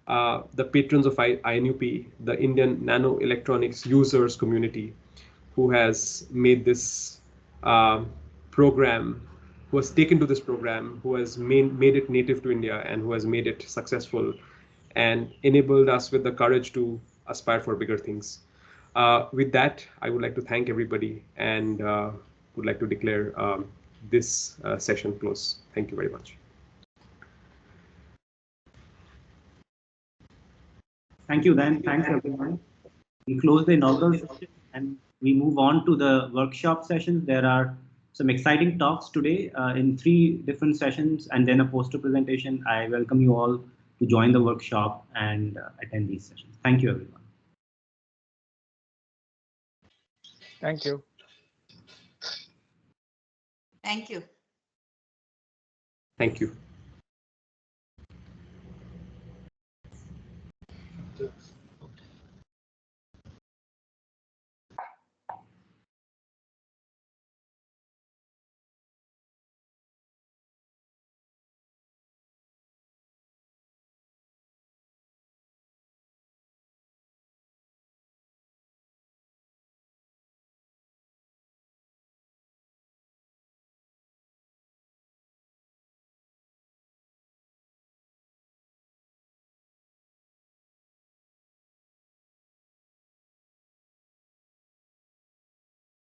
[SPEAKER 9] the patrons of INUP, the Indian Nano Electronics users community, who has made this program, who has taken to this program, who has made it native to India, and who has made it successful and enabled us with the courage to aspire for bigger things. With that, I would like to thank everybody and would like to declare this session closed. Thank you very much.
[SPEAKER 3] Thank you, Dan. Thanks, everyone. We close the inaugural session and we move on to the workshop sessions. There are some exciting talks today in 3 different sessions and then a poster presentation. I welcome you all to join the workshop and attend these sessions. Thank you, everyone.
[SPEAKER 4] Thank you.
[SPEAKER 6] Thank you.
[SPEAKER 9] Thank you.